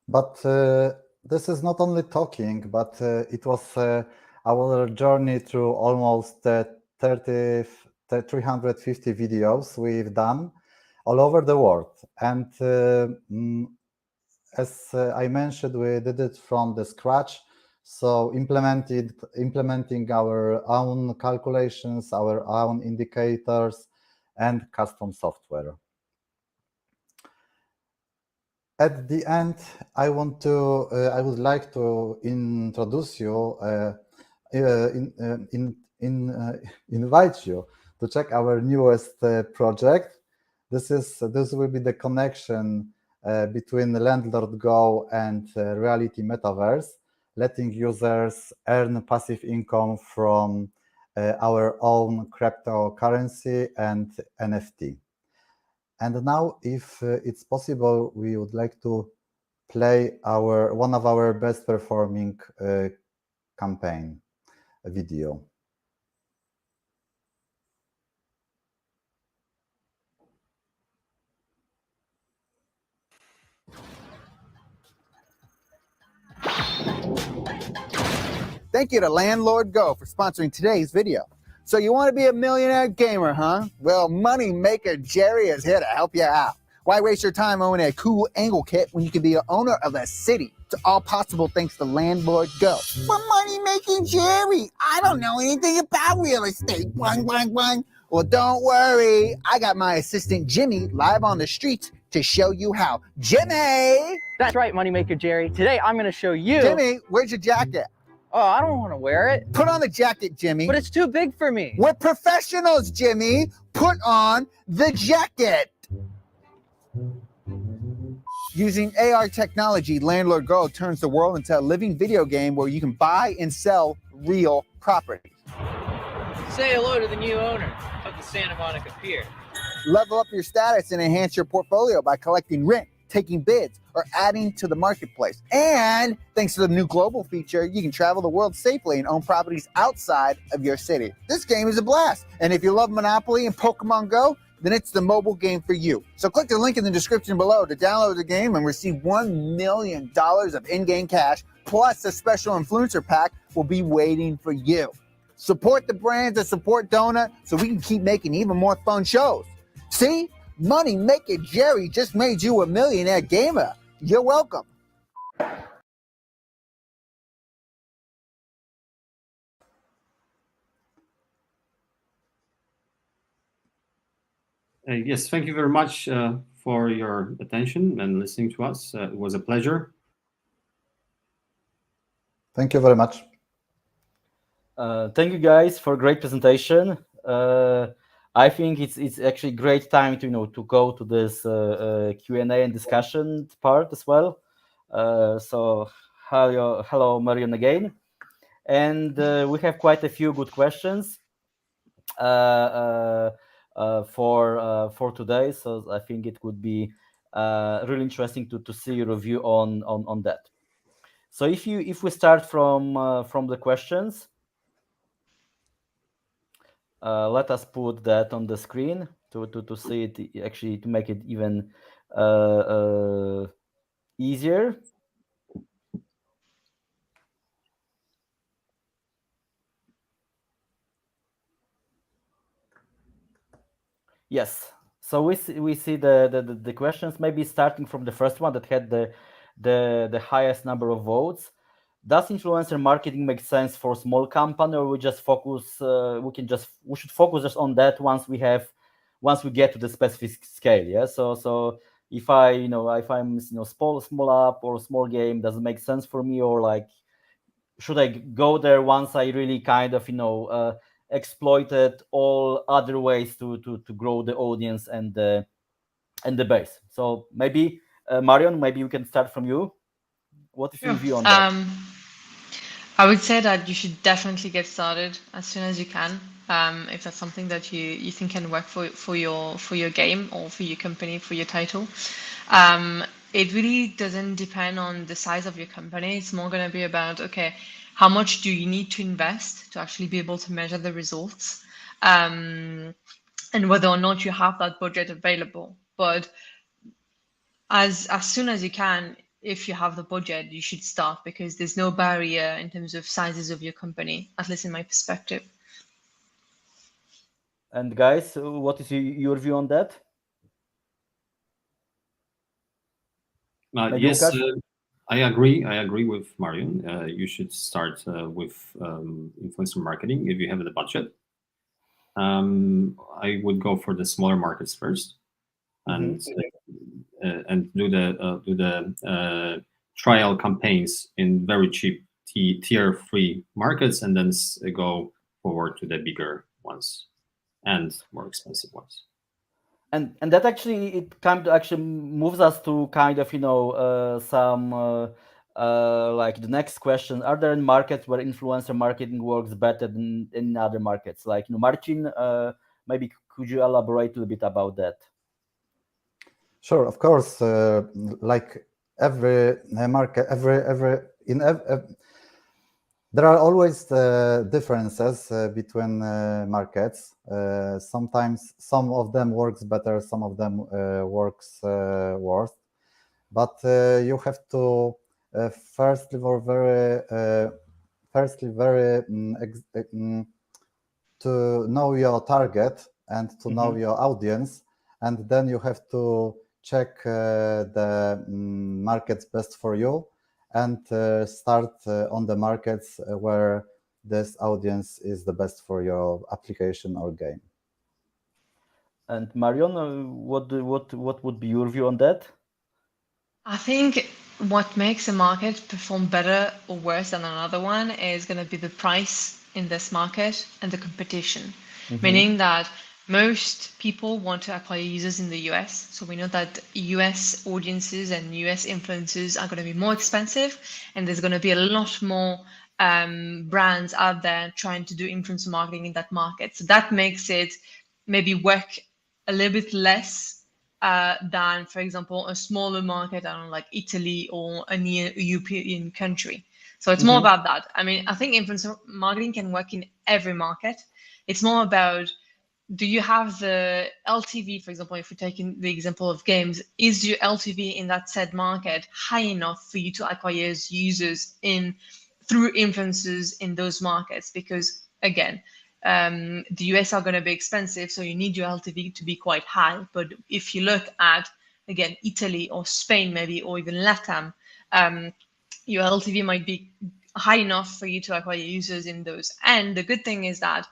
But this is not only talking, but it was our journey through almost 350 videos we've done all over the world. And as I mentioned, we did it from the scratch. So implementing our own calculations, our own indicators, and custom software. At the end, I would like to introduce you, invite you to check our newest project. This will be the connection between Landlord Go and Reality Metaverse, letting users earn passive income from our own cryptocurrency and NFT. And now, if it's possible, we would like to play one of our best performing campaign video. Thank you to Landlord Go for sponsoring today's video. So you want to be a millionaire gamer, huh? Well, Moneymaker Jerry is here to help you out. Why waste your time owning a cool angle kit when you can be an owner of a city? It's all possible thanks to Landlord Go. But Moneymaking Jerry, I don't know anything about real estate. Well, don't worry. I got my assistant Jimmy live on the streets to show you how. Jimmy! That's right, Moneymaker Jerry. Today I'm going to show you. Jimmy, where's your jacket? Oh, I don't want to wear it. Put on the jacket, Jimmy. But it's too big for me. We're professionals, Jimmy. Put on the jacket. Using AR technology, Landlord Go turns the world into a living video game where you can buy and sell real properties. Say hello to the new owner of the Santa Monica Pier. Level up your status and enhance your portfolio by collecting rent, taking bids, or adding to the marketplace. And thanks to the new global feature, you can travel the world safely and own properties outside of your city. This game is a blast. And if you love Monopoly and Pokemon Go, then it's the mobile game for you. So click the link in the description below to download the game and receive $1 million of in-game cash, plus a special influencer pack will be waiting for you. Support the brands that support Donut so we can keep making even more fun shows. See? Money Maker Jerry just made you a millionaire gamer. You're welcome. Yes, thank you very much for your attention and listening to us. It was a pleasure. Thank you very much. Thank you guys for a great presentation. I think it's actually great time to to go to this Q&A and discussion part as well. So hello Marion again, and we have quite a few good questions for today. So I think it would be really interesting to see your review on that. So if we start from the questions. Let us put that on the screen to see it, actually, to make it even easier. Yes. So we see the questions, maybe starting from the first one that had the highest number of votes. Does influencer marketing make sense for small company, or we just focus? We should focus just on that once we get to the specific scale. Yeah. So if I'm small app or small game, does it make sense for me, or like should I go there once I really kind of exploited all other ways to grow the audience and the base? So maybe Marion, maybe you can start from you. What is your view on that? I would say that you should definitely get started as soon as you can, if that's something that you think can work for your game or for your company, for your title. It really doesn't depend on the size of your company. It's more going to be about, okay, how much do you need to invest to actually be able to measure the results, and whether or not you have that budget available. But as soon as you can, if you have the budget, you should start, because there's no barrier in terms of sizes of your company, at least in my perspective. And guys, what is your view on that? Yes, I agree with Marion. You should start with influencer marketing if you have the budget. I would go for the smaller markets first, and do the trial campaigns in very cheap tier 3 markets, and then go forward to the bigger ones and more expensive ones. And that actually, it kind of actually moves us to kind of some like the next question: are there markets where influencer marketing works better than in other markets? Like Marcin, maybe could you elaborate a little bit about that? Sure, of course. Like every market, there are always differences between markets. Sometimes some of them works better, some of them works worse. But you have to firstly to know your target and to know your audience, and then you have to check the markets best for you, and start on the markets where this audience is the best for your application or game. And Marion, what would be your view on that? I think what makes a market perform better or worse than another one is going to be the price in this market and the competition. Meaning that most people want to acquire users in the US. So we know that US audiences and US influencers are going to be more expensive, and there's going to be a lot more brands out there trying to do influencer marketing in that market. So that makes it maybe work a little bit less than, for example, a smaller market, I don't know, like Italy or a near European country. So it's more about that. I mean, I think influencer marketing can work in every market. It's more about do you have the LTV, for example, if we're taking the example of games, is your LTV in that said market high enough for you to acquire users through influencers in those markets? Because again, the US are going to be expensive, so you need your LTV to be quite high. But if you look at, again, Italy or Spain maybe, or even LATAM, your LTV might be high enough for you to acquire users in those. And the good thing is that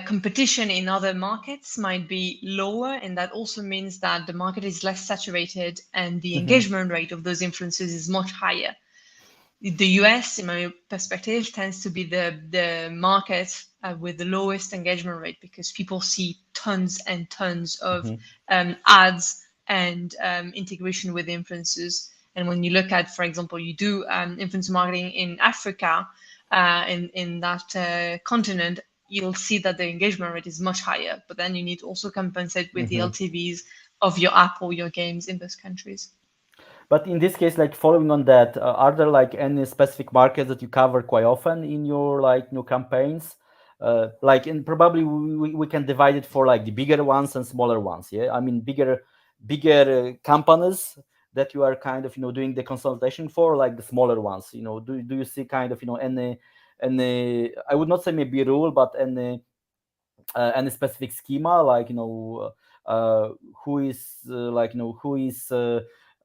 competition in other markets might be lower, and that also means that the market is less saturated and the engagement rate of those influencers is much higher. The US, in my perspective, tends to be the market with the lowest engagement rate, because people see tons and tons of ads and integration with influencers. And when you look at, for example, you do influencer marketing in Africa, in that continent, you'll see that the engagement rate is much higher. But then you need to also compensate with the LTVs of your app or your games in those countries. But in this case, like following on that, are there like any specific markets that you cover quite often in your like new campaigns? Like, and probably we can divide it for like the bigger ones and smaller ones. Yeah, I mean bigger companies that you are kind of doing the consultation for, like the smaller ones. Do you see kind of any I would not say maybe rule, but any specific schema, like who is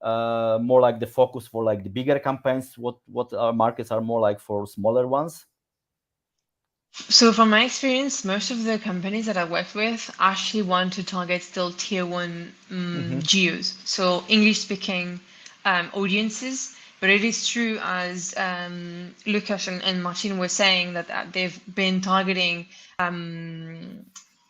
more like the focus for like the bigger campaigns? What markets are more like for smaller ones? So from my experience, most of the companies that I work with actually want to target still tier 1 geos, so English speaking audiences. But it is true, as Lukas and Marcin were saying, that they've been targeting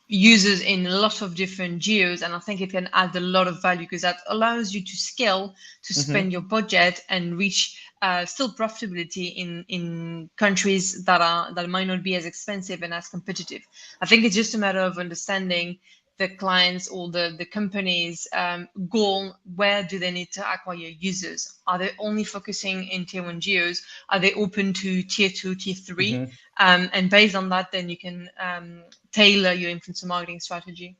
users in a lot of different geos, and I think it can add a lot of value, because that allows you to scale, to spend your budget and reach still profitability in countries that might not be as expensive and as competitive. I think it's just a matter of understanding the clients or the company's goal. Where do they need to acquire users? Are they only focusing in tier 1 geos? Are they open to tier 2, tier 3? And based on that, then you can tailor your influencer marketing strategy.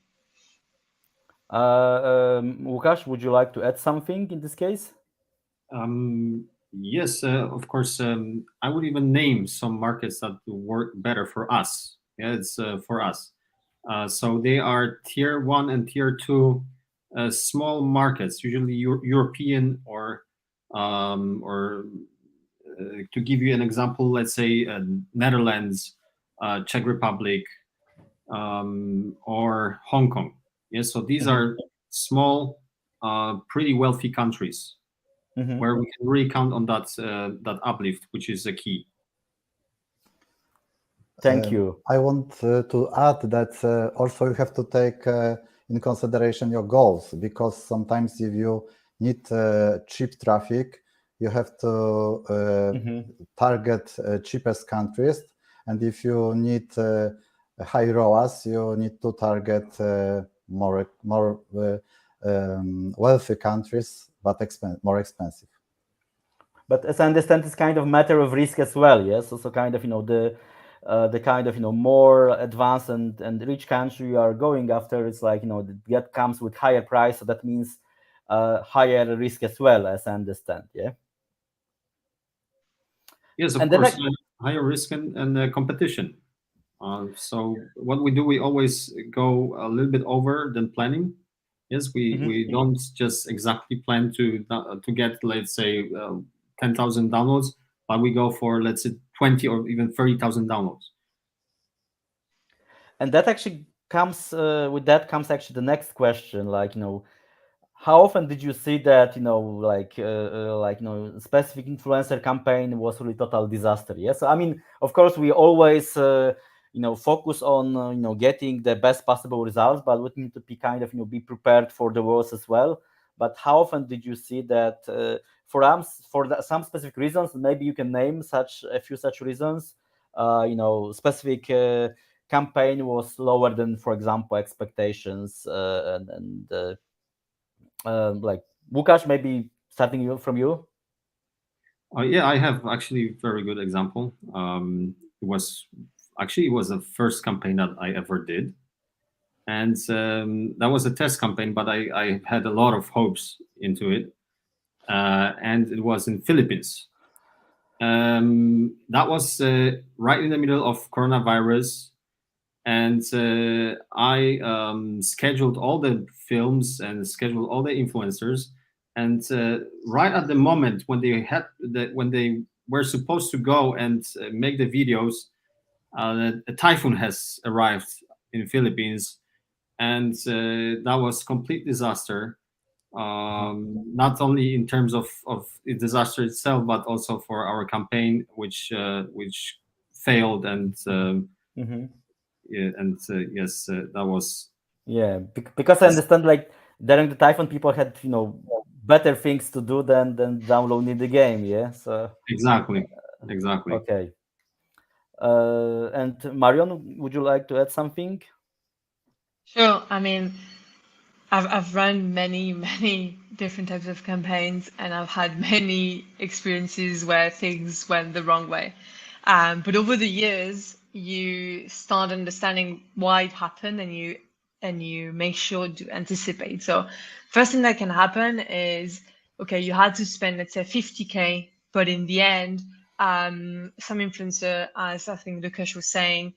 Łukasz, would you like to add something in this case? Yes, of course. I would even name some markets that work better for us. Yeah, it's for us. So they are tier 1 and tier 2 small markets, usually European or to give you an example, let's say Netherlands, Czech Republic, or Hong Kong. Yeah, so these are small, pretty wealthy countries where we can really count on that uplift, which is the key. Thank you. I want to add that also you have to take in consideration your goals, because sometimes if you need cheap traffic, you have to target cheapest countries, and if you need high ROAS, you need to target more wealthy countries, but more expensive. But as I understand, it's kind of matter of risk as well. Yes, also kind of the kind of more advanced and rich country you are going after, it's like that comes with higher price, so that means higher risk as well, as I understand. Yeah. Yes, of course, higher risk and competition. So what we do, we always go a little bit over than planning. Yes, we don't just exactly plan to get, let's say, 10,000 downloads, but we go for, let's say, 20 or even 30,000 downloads. And that actually comes with that comes actually the next question, like how often did you see that specific influencer campaign was really total disaster? Yes, I mean, of course we always focus on getting the best possible results, but we need to be kind of be prepared for the worst as well. But how often did you see that for some specific reasons, maybe you can name a few such reasons, specific campaign was lower than, for example, expectations, like Łukasz, maybe starting from you. Yeah, I have actually a very good example. It was the first campaign that I ever did. and that was a test campaign, but I had a lot of hopes into it, and it was in Philippines. That was right in the middle of coronavirus, and I scheduled all the films and scheduled all the influencers, and right at the moment when they were supposed to go and make the videos, a typhoon has arrived in Philippines, and that was complete disaster. Not only in terms of the disaster itself, but also for our campaign, which failed, and yeah, and yes, that was because I understand, like, during the typhoon, people had better things to do than downloading the game. Yeah, so exactly. Okay. And Marion, would you like to add something? Sure. I mean, I've run many different types of campaigns, and I've had many experiences where things went the wrong way. But over the years, you start understanding why it happened, and you make sure to anticipate. So first thing that can happen is, okay, you had to spend, let's say, 50K, but in the end, some influencer, as I think Lukas was saying,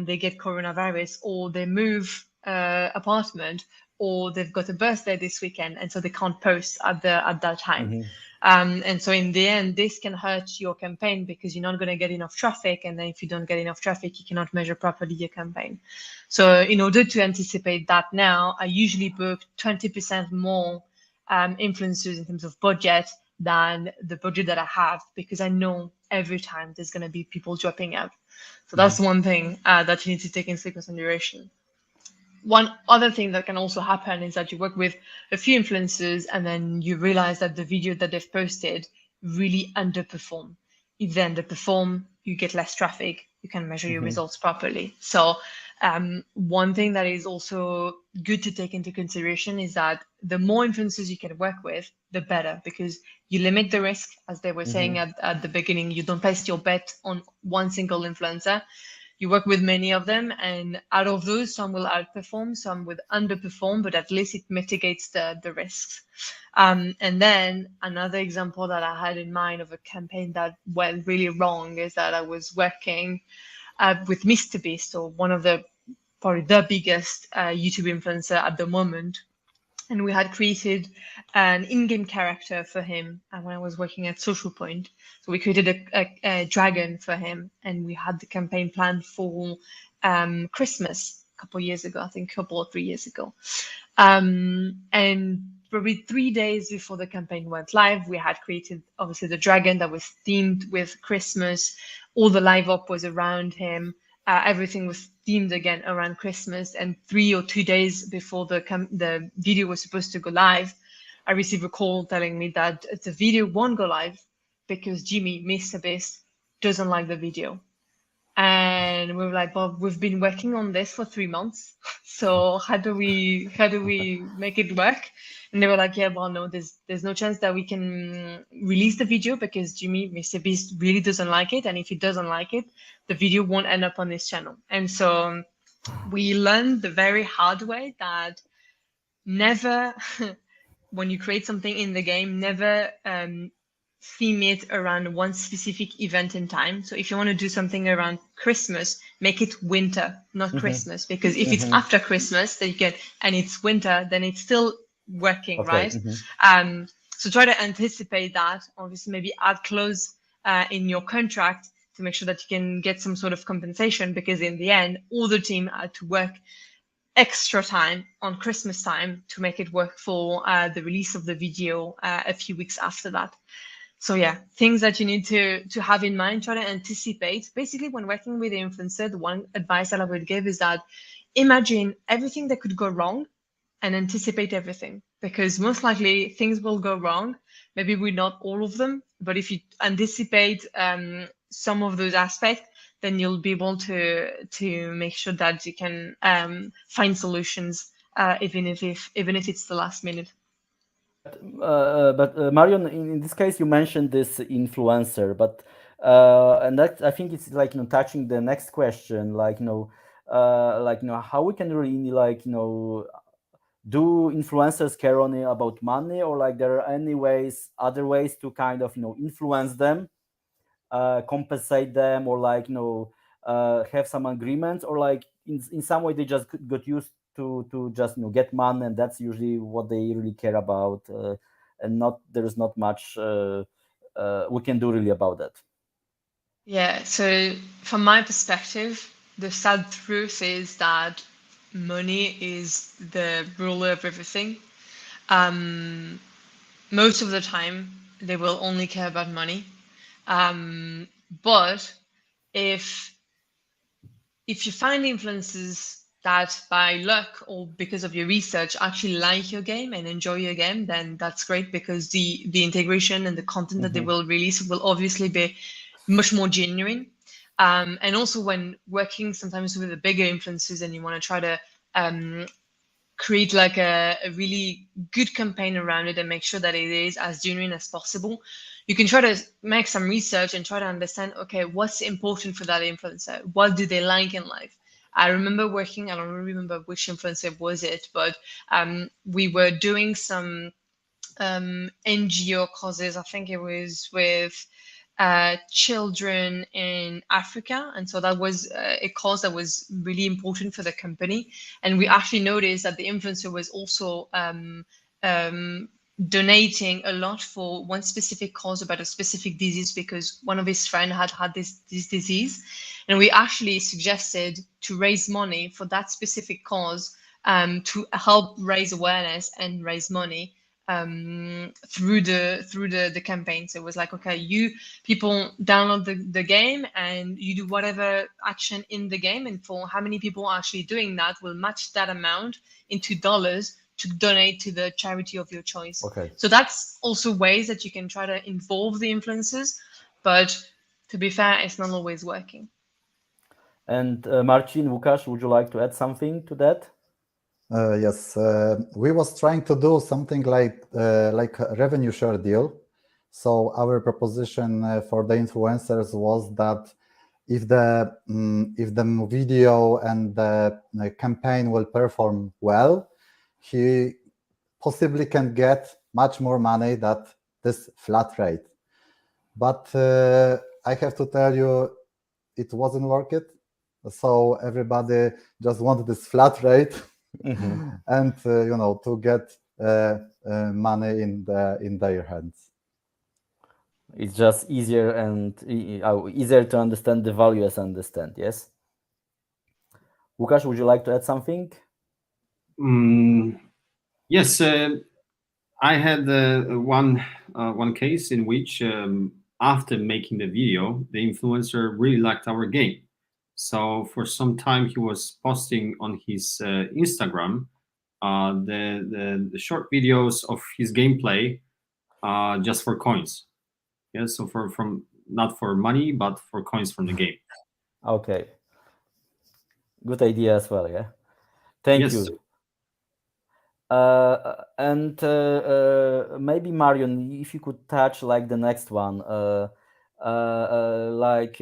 they get coronavirus, or they move apartment, or they've got a birthday this weekend, and so they can't post at that time. And so in the end, this can hurt your campaign because you're not going to get enough traffic, and then if you don't get enough traffic, you cannot measure properly your campaign. So in order to anticipate that now, I usually book 20% more influencers in terms of budget than the budget that I have, because I know every time there's going to be people dropping out. So that's one thing that you need to take into consideration. One other thing that can also happen is that you work with a few influencers, and then you realize that the video that they've posted really underperform. If they underperform, you get less traffic, you can measure your results properly. So one thing that is also good to take into consideration is that the more influencers you can work with, the better, because you limit the risk. As they were saying at the beginning, you don't place your bet on one single influencer. You work with many of them, and out of those, some will outperform, some will underperform, but at least it mitigates the risks. And then another example that I had in mind of a campaign that went really wrong is that I was working with MrBeast, or one of probably the biggest YouTube influencer at the moment. And we had created an in-game character for him when I was working at Social Point. So we created a dragon for him, and we had the campaign planned for Christmas a couple of years ago, I think a couple or 3 years ago. And probably 3 days before the campaign went live, we had created, obviously, the dragon that was themed with Christmas. All the live op was around him. Everything was themed again around Christmas, and 3 or 2 days before the video was supposed to go live, I received a call telling me that the video won't go live because Jimmy, MrBeast, doesn't like the video. And we were like, Bob, we've been working on this for 3 months, so how do we make it work? And they were like, yeah, well, no, there's no chance that we can release the video because Jimmy, MrBeast, really doesn't like it, and if he doesn't like it, the video won't end up on his channel. And so we learned the very hard way that never, when you create something in the game, never theme it around one specific event in time. So if you want to do something around Christmas, make it winter, not Christmas, because if it's after Christmas that you get, and it's winter, then it's still working, right? So try to anticipate that. Obviously, maybe add clause in your contract to make sure that you can get some sort of compensation, because in the end, all the team had to work extra time on Christmas time to make it work for the release of the video a few weeks after that. So yeah, things that you need to have in mind, try to anticipate. Basically, when working with the influencer, the one advice that I would give is that imagine everything that could go wrong and anticipate everything, because most likely things will go wrong. Maybe not all of them, but if you anticipate some of those aspects, then you'll be able to make sure that you can find solutions, even if it's the last minute. But Marion, in this case, you mentioned this influencer, but and that, I think it's like touching the next question, like like, how we can really, like, do influencers care only about money, or like there are any other ways to kind of, influence them, compensate them, or like, have some agreements, or like in some way they just got used to just get money, and that's usually what they really care about, and there's not much we can do really about that. Yeah, so from my perspective, the sad truth is that money is the ruler of everything. Most of the time, they will only care about money. But if you find influencers that by luck or because of your research actually like your game and enjoy your game, then that's great, because the integration and the content that they will release will obviously be much more genuine. And also when working sometimes with the bigger influencers and you want to try to create like a really good campaign around it and make sure that it is as genuine as possible, you can try to make some research and try to understand, okay, what's important for that influencer? What do they like in life? I remember working, I don't remember which influencer was it, but we were doing some NGO causes. I think it was with children in Africa. And so that was a cause that was really important for the company. And we actually noticed that the influencer was also donating a lot for one specific cause about a specific disease, because one of his friends had this disease. And we actually suggested to raise money for that specific cause, to help raise awareness and raise money through the campaign. So it was like, okay, you people download the game and you do whatever action in the game, and for how many people are actually doing that, will match that amount into dollars to donate to the charity of your choice. Okay. So that's also ways that you can try to involve the influencers, but to be fair, it's not always working. And Marcin, Lukasz, would you like to add something to that? Yes, we was trying to do something like a revenue share deal. So our proposition for the influencers was that if the video and the campaign will perform well, he possibly can get much more money than this flat rate. But I have to tell you, it wasn't worth it. So everybody just wanted this flat rate. And to get money in their hands. It's just easier and easier to understand the value, as I understand. Yes. Lukasz, would you like to add something? Yes, I had one case in which after making the video, the influencer really liked our game. So for some time, he was posting on his Instagram the short videos of his gameplay, just for coins. Yeah, so from not for money, but for coins from the game. Okay, good idea as well. Yeah, thank you. And maybe Marion, if you could touch like the next one, like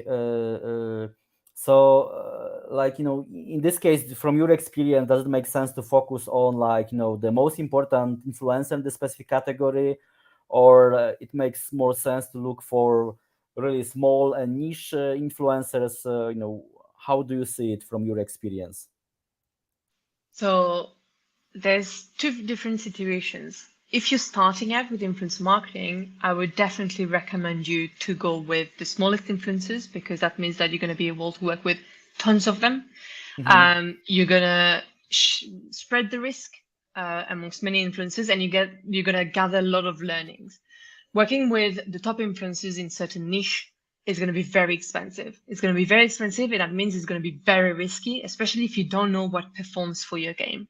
in this case, from your experience, does it make sense to focus on like the most important influencer in the specific category, or it makes more sense to look for really small and niche influencers? How do you see it from your experience? So there's two different situations. If you're starting out with influencer marketing, I would definitely recommend you to go with the smallest influencers, because that means that you're going to be able to work with tons of them. You're going to spread the risk amongst many influencers, and you're going to gather a lot of learnings. Working with the top influencers in certain niche is going to be very expensive. It's going to be very expensive, and that means it's going to be very risky, especially if you don't know what performs for your game.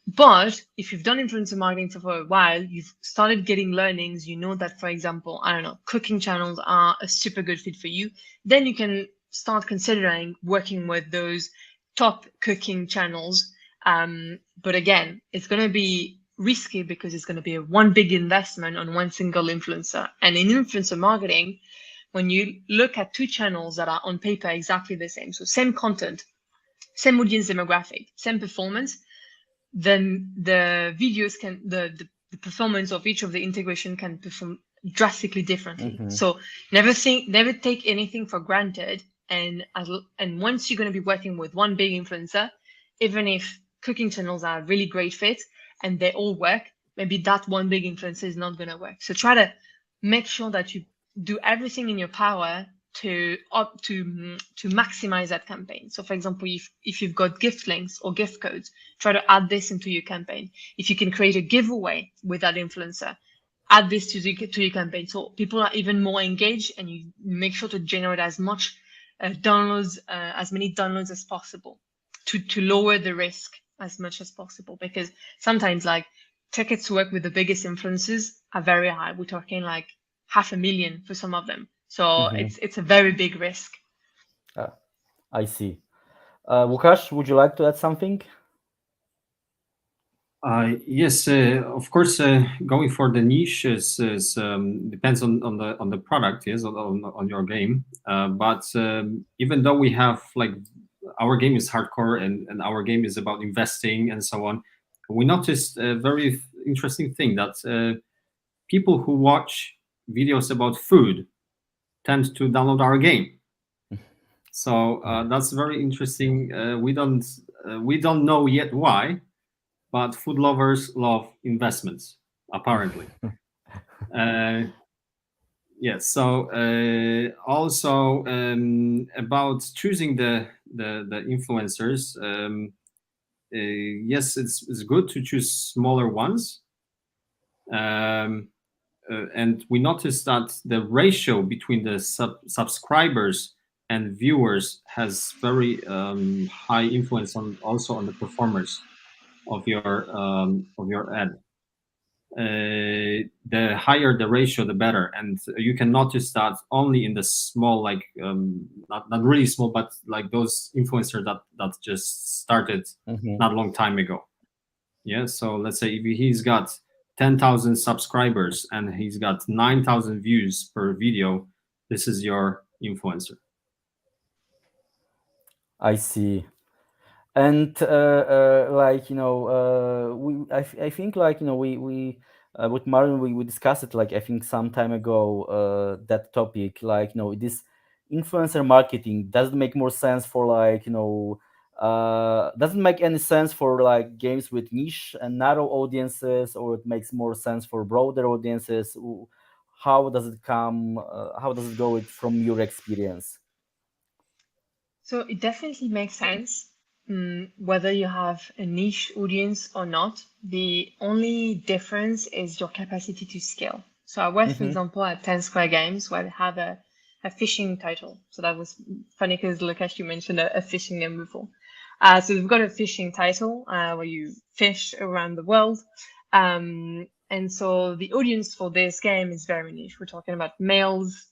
But if you've done influencer marketing for a while, you've started getting learnings, you know that, for example, I don't know, cooking channels are a super good fit for you, then you can start considering working with those top cooking channels. But again, it's going to be risky because it's going to be one big investment on one single influencer. And in influencer marketing, when you look at two channels that are on paper exactly the same, so same content, same audience demographic, same performance, then the videos can, the performance of each of the integration can perform drastically differently. So never take anything for granted. And once you're going to be working with one big influencer, even if cooking channels are a really great fit and they all work, maybe that one big influencer is not going to work. So try to make sure that you do everything in your power to maximize that campaign. So for example, if you've got gift links or gift codes, try to add this into your campaign. If you can create a giveaway with that influencer, add this to your campaign. So people are even more engaged, and you make sure to generate as much downloads, as many downloads as possible to lower the risk as much as possible. Because sometimes like tickets to work with the biggest influencers are very high. We're talking like 500,000 for some of them. So it's a very big risk. I see. Łukasz, would you like to add something? Yes, of course. Going for the niche is depends on the product, yes, on your game. But even though we have like our game is hardcore and our game is about investing and so on, we noticed a very interesting thing that people who watch videos about food tend to download our game. So that's very interesting. We don't know yet why, but food lovers love investments, apparently. Yes. So also about choosing the influencers. Yes, it's good to choose smaller ones. And we noticed that the ratio between the subscribers and viewers has very high influence also on the performance of your ad. The higher the ratio, the better, and you can notice that only in the small, like not really small, but like those influencers that just started not a long time ago. Yeah, so let's say if he's got 10,000 subscribers and he's got 9,000 views per video, this is your influencer. I see. And like I think like we with Marion we discussed it like I think some time ago, that topic, like this influencer marketing doesn't make more sense for like doesn't make any sense for like games with niche and narrow audiences, or it makes more sense for broader audiences. How does it go from your experience? So it definitely makes sense, whether you have a niche audience or not. The only difference is your capacity to scale. So I work, for example, at 10 Square Games, where they have a fishing title. So that was funny because Lukasz, you mentioned a fishing game before. So we've got a fishing title where you fish around the world. And so the audience for this game is very niche. We're talking about males,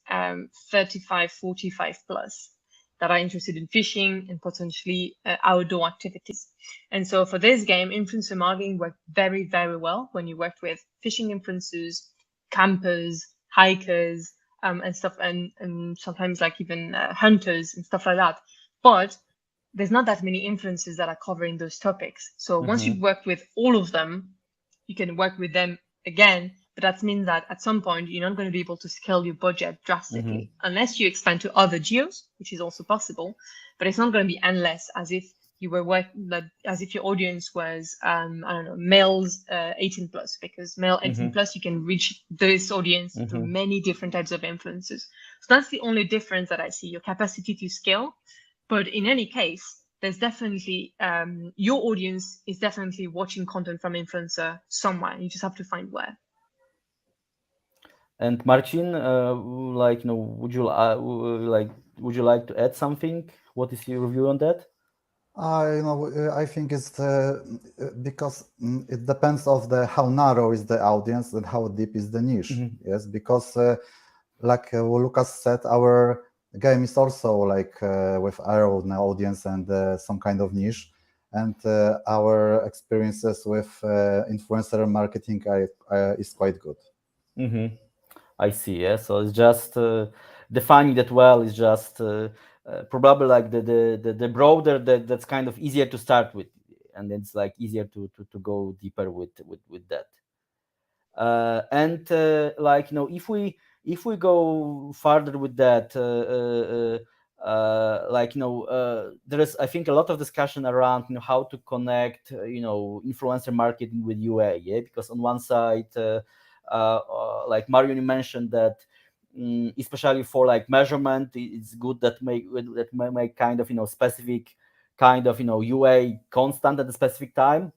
35, 45 plus, that are interested in fishing and potentially outdoor activities. And so for this game, influencer marketing worked very, very well when you worked with fishing influencers, campers, hikers, and stuff, and sometimes like even hunters and stuff like that. But there's not that many influencers that are covering those topics. So once you've worked with all of them, you can work with them again. But that means that at some point, you're not going to be able to scale your budget drastically unless you expand to other geos, which is also possible. But it's not going to be endless, as if you were as if your audience was, I don't know, males 18 plus, because male 18 plus, you can reach this audience through many different types of influencers. So that's the only difference that I see, your capacity to scale. But in any case, there's definitely, your audience is definitely watching content from influencer somewhere. You just have to find where. And Marcin, would you like to add something? What is your view on that? I think it's because it depends of how narrow is the audience and how deep is the niche. Yes, because like Lukas said, our game is also like with our own audience and some kind of niche, and our experiences with influencer marketing is quite good. I see. Yeah, so it's just defining that well is just probably like the broader that's kind of easier to start with, and it's like easier to go deeper with that. And like, you know, if we go further with that, like, you know, there is, I think, a lot of discussion around, you know, how to connect, you know, influencer marketing with UA. Yeah, because on one side, like Marion, you mentioned that, especially for like measurement, it's good that make kind of, you know, specific kind of, you know, UA constant at a specific time,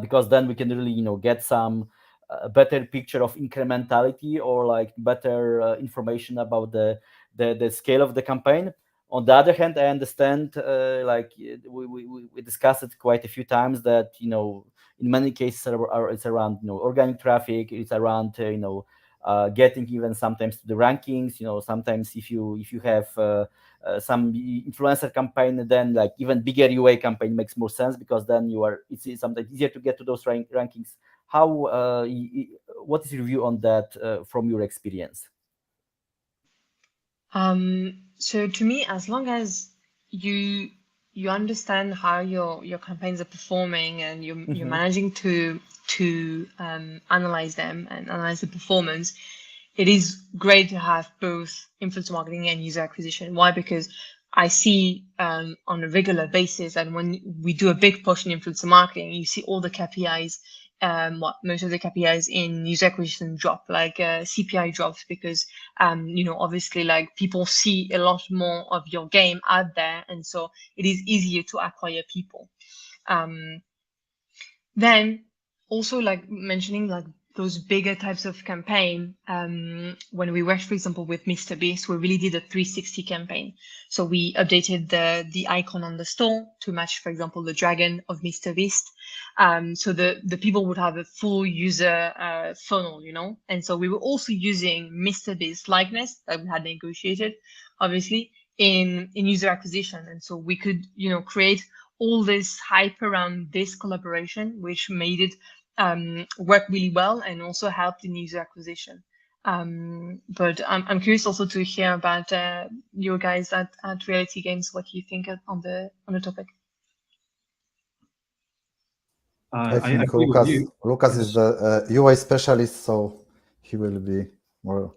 because then we can really, you know, get some better picture of incrementality, or like better information about the scale of the campaign. On the other hand, I understand, like we discussed it quite a few times, that, you know, in many cases it's around, you know, organic traffic, it's around, you know, getting even sometimes to the rankings. You know, sometimes if you have some influencer campaign, then like even bigger UA campaign makes more sense, because then it's sometimes easier to get to those rankings. How what is your view on that from your experience? So to me, as long as you understand how your campaigns are performing, and you're managing to analyze them and analyze the performance, it is great to have both influencer marketing and user acquisition. Why? Because I see on a regular basis, and when we do a big push in influencer marketing, you see all the KPIs. Most of the KPIs in user acquisition drop, like CPI drops, because you know, obviously, like, people see a lot more of your game out there, and so it is easier to acquire people. Then also, like, mentioning like those bigger types of campaign, when we worked, for example, with MrBeast, we really did a 360 campaign. So we updated the icon on the store to match, for example, the dragon of MrBeast. So the people would have a full user funnel, you know. And so we were also using MrBeast likeness that we had negotiated, obviously, in user acquisition. And so we could, you know, create all this hype around this collaboration, which made it work really well, and also helped in user acquisition. But I'm curious also to hear about your guys at Reality Games, what you think on the topic. I think agree with you. Lukas is the UI specialist, so he will be more.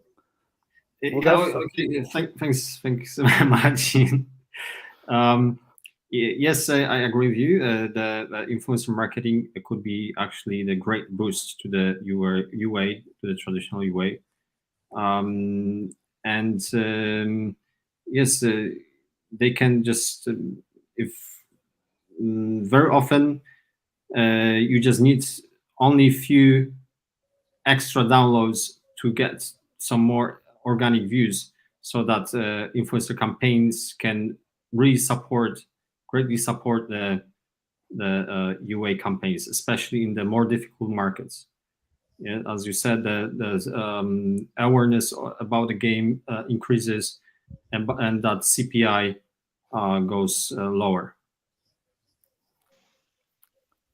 Okay, thanks, Marcin. Yes, I agree with you. The influencer marketing could be actually the great boost to the UA, to the traditional UA. Yes, they can just, if very often you just need only a extra downloads to get some more organic views, so that influencer campaigns can really greatly support the UA campaigns, especially in the more difficult markets. Yeah, as you said, the awareness about the game increases, and that CPI goes lower.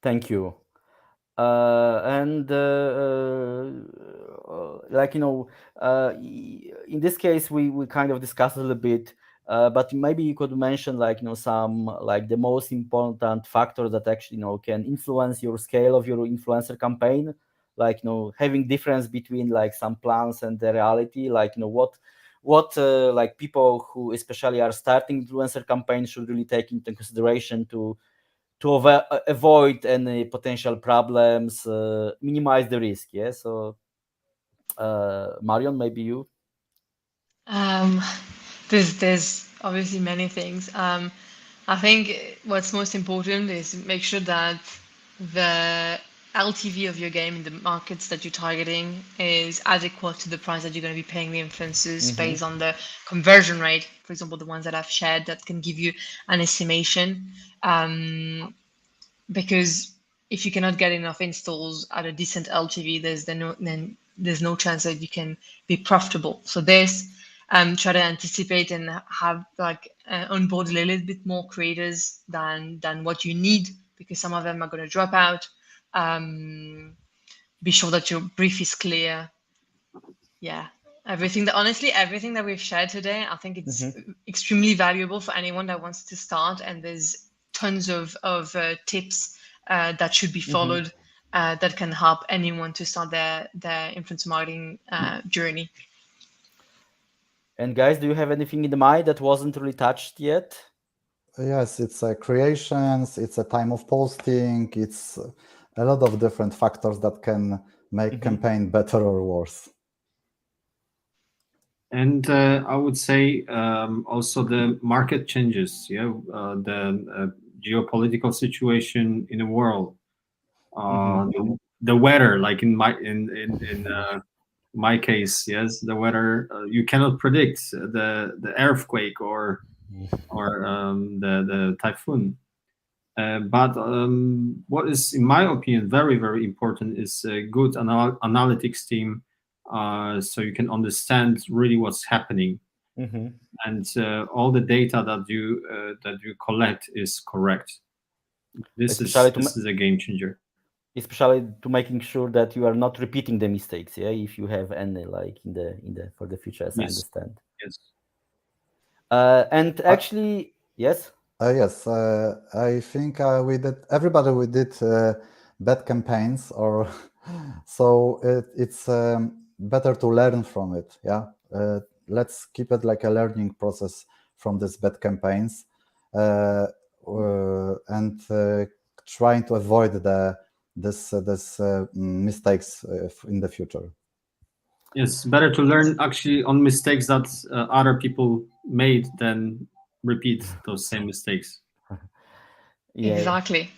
Thank you. Like, you know, in this case, we kind of discussed a little bit, but maybe you could mention, like, you know, some, like, the most important factors that actually, you know, can influence your scale of your influencer campaign, like, you know, having difference between like some plans and the reality, like, you know, what like people who especially are starting influencer campaigns should really take into consideration to avoid any potential problems, minimize the risk. Yeah. So, Marion, maybe you. There's obviously many things. I think what's most important is make sure that the LTV of your game in the markets that you're targeting is adequate to the price that you're going to be paying the influencers based on the conversion rate. For example, the ones that I've shared that can give you an estimation. Because if you cannot get enough installs at a decent LTV, there's no chance that you can be profitable. So try to anticipate and have like onboard a little bit more creators than what you need, because some of them are going to drop out. Be sure that your brief is clear. Yeah. Everything that, honestly, everything that we've shared today, I think it's extremely valuable for anyone that wants to start. And there's tons of tips that should be followed that can help anyone to start their influencer marketing journey. And guys, do you have anything in mind that wasn't really touched yet? Yes, it's creations, it's a time of posting, it's a lot of different factors that can make campaign better or worse. And I would say also the market changes, the geopolitical situation in the world, the weather, like in my case, yes, the weather you cannot predict the earthquake or the typhoon. But what is, in my opinion, very, very important is a good analytics team, so you can understand really what's happening, and all the data that you collect is correct. This is a game changer. Especially to making sure that you are not repeating the mistakes, if you have any, like for the future, as I understand. Yes. And actually, yes. Yes, I think everybody we did bad campaigns, or so it's better to learn from it. Yeah, let's keep it like a learning process from these bad campaigns, and trying to avoid this mistakes in the future. Yes, better to learn actually on mistakes that other people made than repeat those same mistakes. Exactly.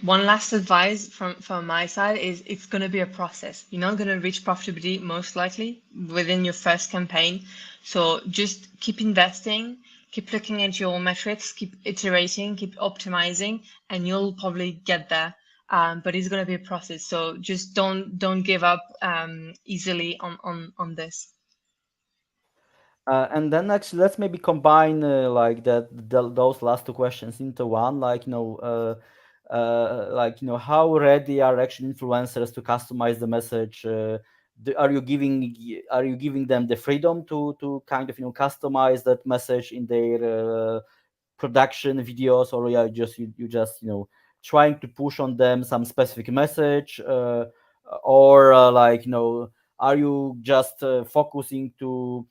One last advice from my side is it's going to be a process. You're not going to reach profitability most likely within your first campaign. So just keep investing, keep looking at your metrics, keep iterating, keep optimizing, and you'll probably get there. But it's going to be a process. So just don't give up easily on this. And then actually, let's maybe combine like those last two questions into one. Like how ready are actually influencers to customize the message? Are you giving them the freedom to kind of customize that message in their production videos, or you just trying to push on them some specific message, or are you just focusing to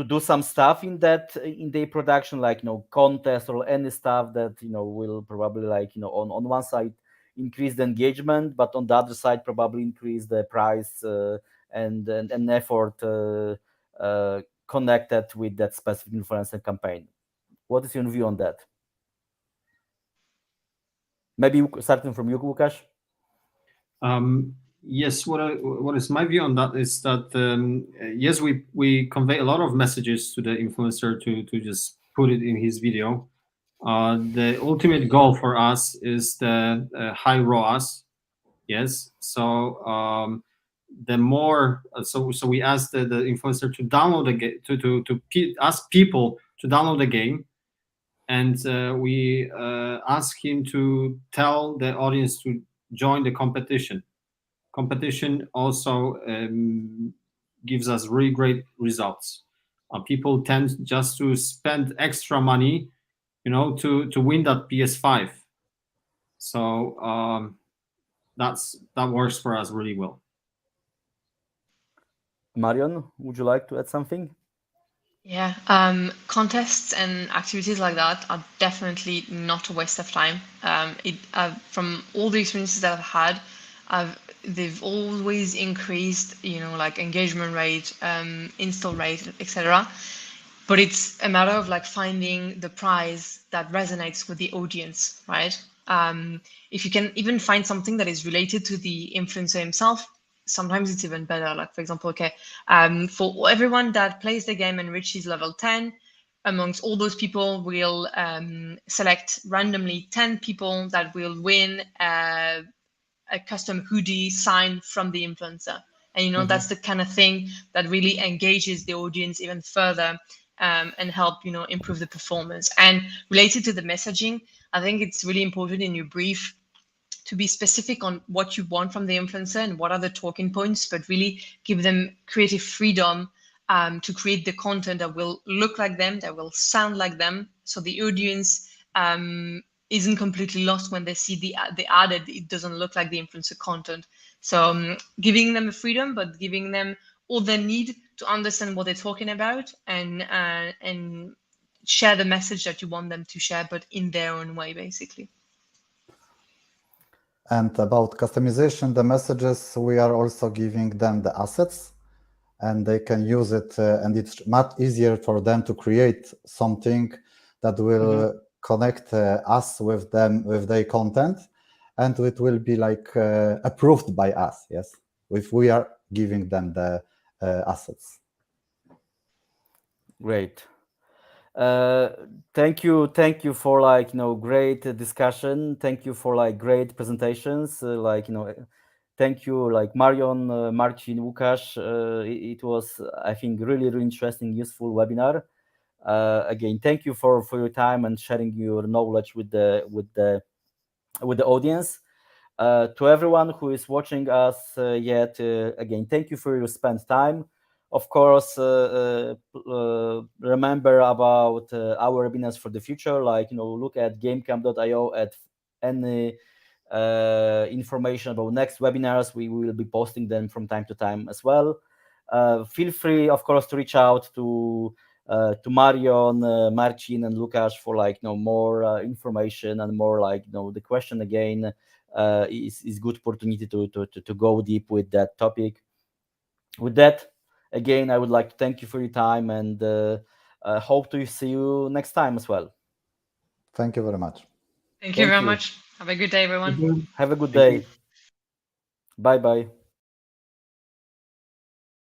do some stuff in their production, like contest or any stuff that will probably on one side increase the engagement, but on the other side probably increase the price and effort connected with that specific influencer campaign? What is your view on that? Maybe starting from you, Łukasz. Yes, what is my view on that is that yes, we convey a lot of messages to the influencer to just put it in his video. The ultimate goal for us is the high ROAS. Yes, so the more so we ask the influencer to download the game, to ask people to download the game, and we ask him to tell the audience to join the competition. Competition also gives us really great results. People tend just to spend extra money, to win that PS5. So that works for us really well. Marion, would you like to add something? Yeah, contests and activities like that are definitely not a waste of time. From all the experiences that I've had, they've always increased, like engagement rate, install rate, etc. But it's a matter of like finding the prize that resonates with the audience, right? If you can even find something that is related to the influencer himself, sometimes it's even better. Like, for example, for everyone that plays the game and reaches level 10, amongst all those people, we'll select randomly 10 people that will win a custom hoodie signed from the influencer. And, that's the kind of thing that really engages the audience even further and help, improve the performance. And related to the messaging, I think it's really important in your brief to be specific on what you want from the influencer and what are the talking points, but really give them creative freedom to create the content that will look like them, that will sound like them, so the audience isn't completely lost when they see the ad that it doesn't look like the influencer content. So giving them the freedom, but giving them all they need to understand what they're talking about and share the message that you want them to share, but in their own way, basically. And about customization, the messages, we are also giving them the assets, and they can use it, and it's much easier for them to create something that will connect us with them, with their content, and it will be like approved by us, yes, if we are giving them the assets. Great. Thank you for like great discussion. Thank you for like great presentations. Thank you like Marion, Marcin, Łukasz. It was, I think, really interesting, useful webinar. Again, thank you for your time and sharing your knowledge with the audience. To everyone who is watching us yet, again, thank you for your spent time. Of course, remember about our webinars for the future. Like look at GameCamp.io at any information about next webinars. We will be posting them from time to time as well. Feel free, of course, to reach out to Marion, Marcin, and Łukasz for like more information and more like the question again is good opportunity to go deep with that topic. With that, again, I would like to thank you for your time and hope to see you next time as well. Thank you very much. Thank you very much. Have a good day, everyone. Have a good day. Bye-bye.